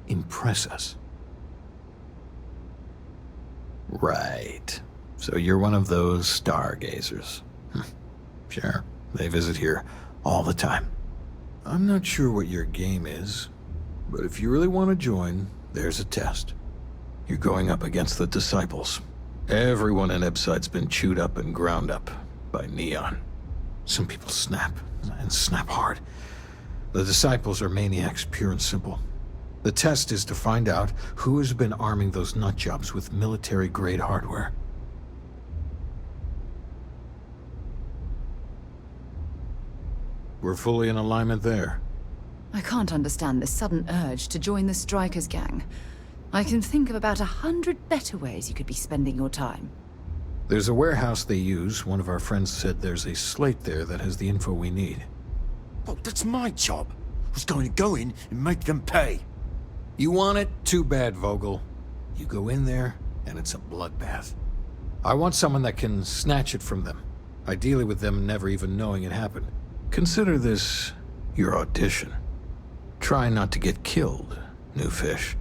impress us? Right. So you're one of those stargazers. Sure, they visit here all the time. I'm not sure what your game is, But if you really want to join, there's a test. You're going up against the Disciples. Everyone in Ebside's been chewed up and ground up by Neon. Some people snap, and snap hard. The Disciples are maniacs, pure and simple. The test is to find out who has been arming those nutjobs with military-grade hardware. We're fully in alignment there. I can't understand this sudden urge to join the Strikers gang. I can think of about 100 better ways you could be spending your time. There's a warehouse they use. One of our friends said there's a slate there that has the info we need. Oh, that's my job. I was going to go in and make them pay. You want it? Too bad, Vogel. You go in there, and it's a bloodbath. I want someone that can snatch it from them. Ideally with them never even knowing it happened. Consider this your audition. Try not to get killed, new fish.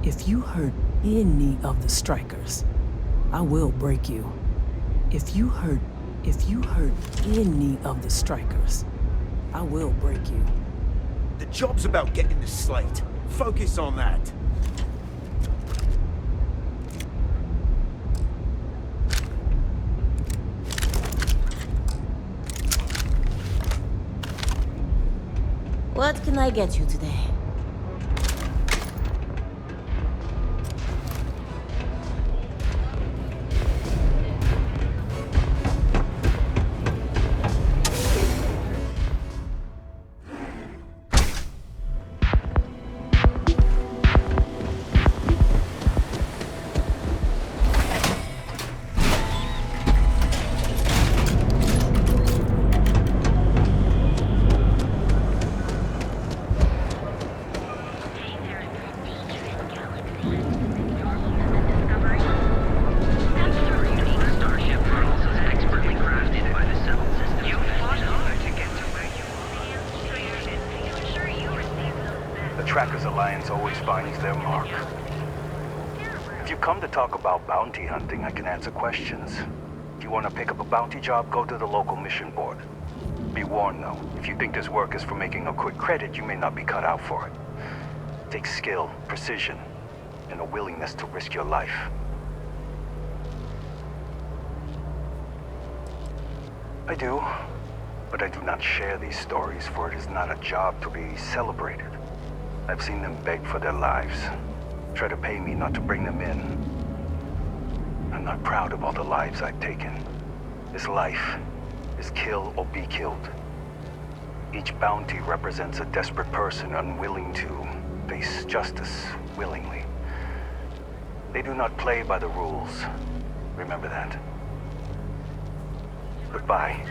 If you hurt any of the Strikers, I will break you. If you hurt any of the Strikers, I will break you. The job's about getting the slate. Focus on that. What can I get you today? Trackers Alliance always finds their mark. If you come to talk about bounty hunting, I can answer questions. If you want to pick up a bounty job, go to the local mission board. Be warned though, if you think this work is for making a quick credit, you may not be cut out for it. It takes skill, precision, and a willingness to risk your life. I do, but I do not share these stories, for it is not a job to be celebrated. I've seen them beg for their lives, try to pay me not to bring them in. I'm not proud of all the lives I've taken. This life is kill or be killed. Each bounty represents a desperate person unwilling to face justice willingly. They do not play by the rules. Remember that. Goodbye.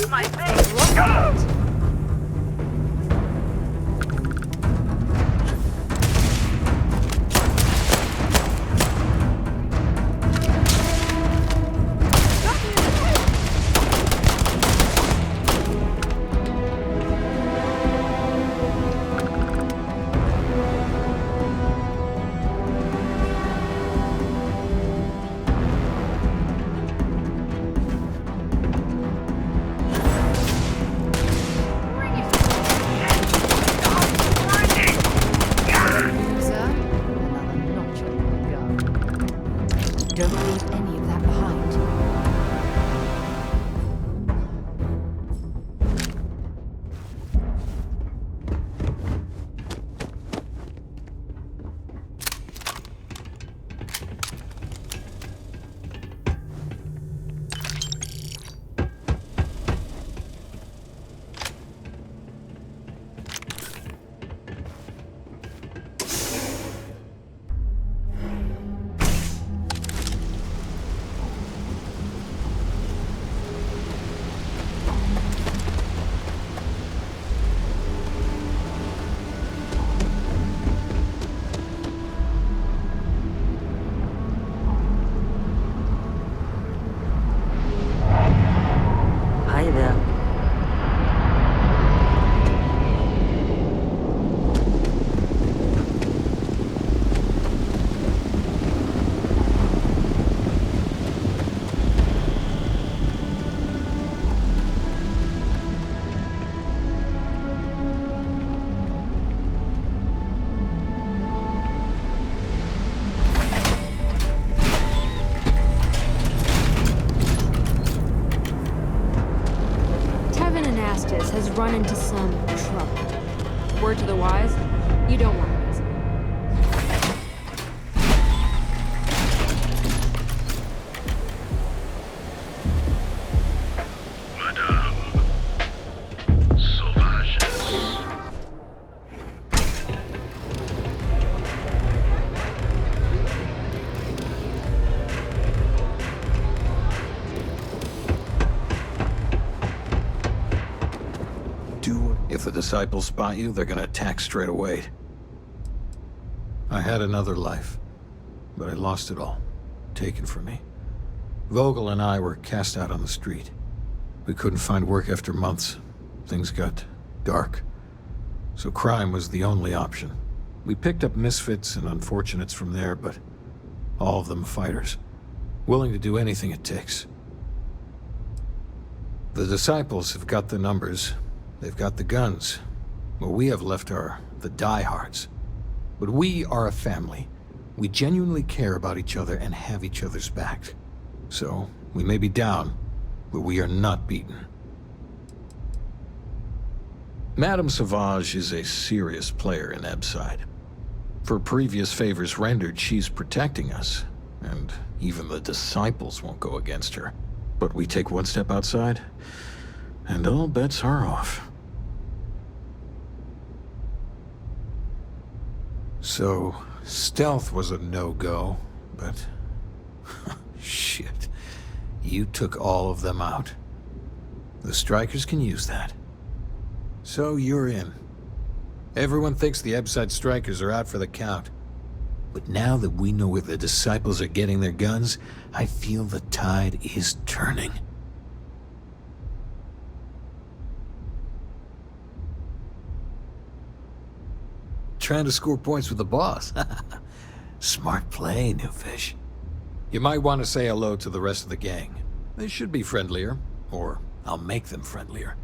off my face! Look out! Don't leave any of that behind. Hi there. Atlantis has run into some trouble. Word to the wise, you don't want to miss it. If the disciples spot you, they're gonna attack straight away. I had another life, but I lost it all. Taken from me. Vogel and I were cast out on the street. We couldn't find work after months. Things got dark. So crime was the only option. We picked up misfits and unfortunates from there, but all of them fighters. Willing to do anything it takes. The disciples have got the numbers. They've got the guns. What we have left are the diehards. But we are a family. We genuinely care about each other and have each other's back. So, we may be down, but we are not beaten. Madame Sauvage is a serious player in Ebside. For previous favors rendered, she's protecting us. And even the disciples won't go against her. But we take one step outside, and all bets are off. So, stealth was a no-go, but... shit. You took all of them out. The Strikers can use that. So you're in. Everyone thinks the Ebside Strikers are out for the count. But now that we know where the disciples are getting their guns, I feel the tide is turning. Trying to score points with the boss. Smart play, new fish. You might want to say hello to the rest of the gang. They should be friendlier, or I'll make them friendlier.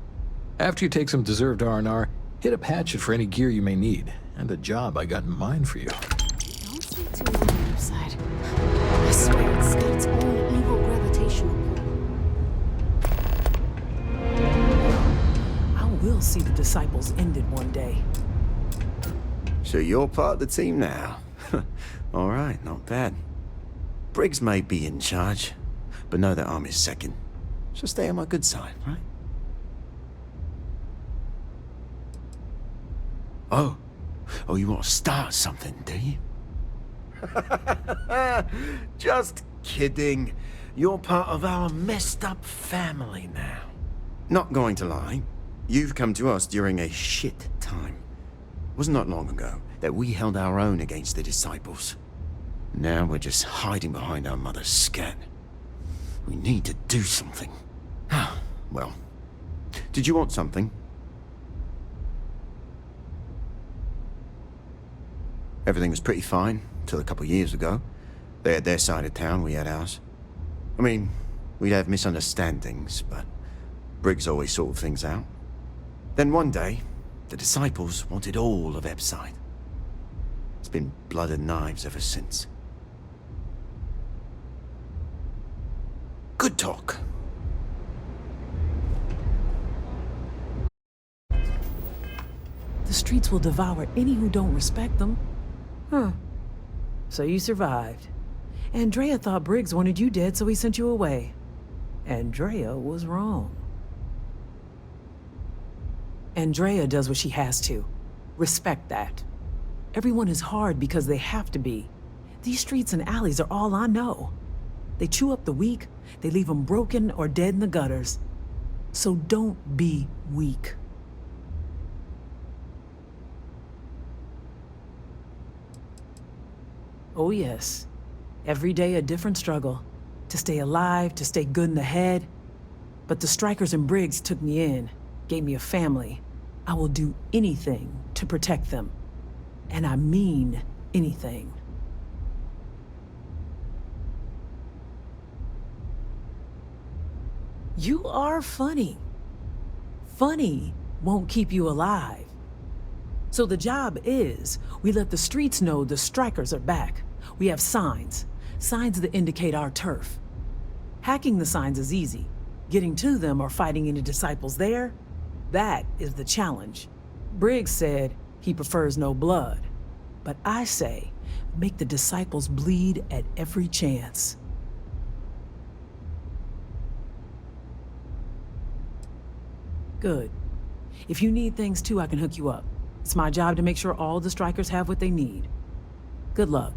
After you take some deserved R&R, hit up Hatchet for any gear you may need, and a job I got in mind for you. Don't see too much on your side. I swear it's got its own evil gravitational pull. I will see the disciples ended one day. So you're part of the team now. All right, not bad. Briggs may be in charge, but know that I'm his second. So stay on my good side, right? Oh, you want to start something, do you? Just kidding. You're part of our messed up family now. Not going to lie, you've come to us during a shit time. It was not long ago that we held our own against the disciples. Now we're just hiding behind our mother's scat. We need to do something. Well, did you want something? Everything was pretty fine till a couple years ago. They had their side of town, we had ours. I mean, we'd have misunderstandings, but Briggs always sorted things out. Then one day, the disciples wanted all of Epside. It's been blood and knives ever since. Good talk. The streets will devour any who don't respect them. Huh. So you survived. Andrea thought Briggs wanted you dead, so he sent you away. Andrea was wrong. Andrea does what she has to. Respect that. Everyone is hard because they have to be. These streets and alleys are all I know. They chew up the weak, they leave them broken or dead in the gutters. So don't be weak. Oh yes, every day a different struggle. To stay alive, to stay good in the head. But the strikers and Briggs took me in, gave me a family. I will do anything to protect them. And I mean anything. You are funny. Funny won't keep you alive. So the job is, we let the streets know the strikers are back. We have signs that indicate our turf. Hacking the signs is easy. Getting to them or fighting any disciples there, that is the challenge. Briggs said he prefers no blood. But I say, make the disciples bleed at every chance. Good. If you need things too, I can hook you up. It's my job to make sure all the strikers have what they need. Good luck.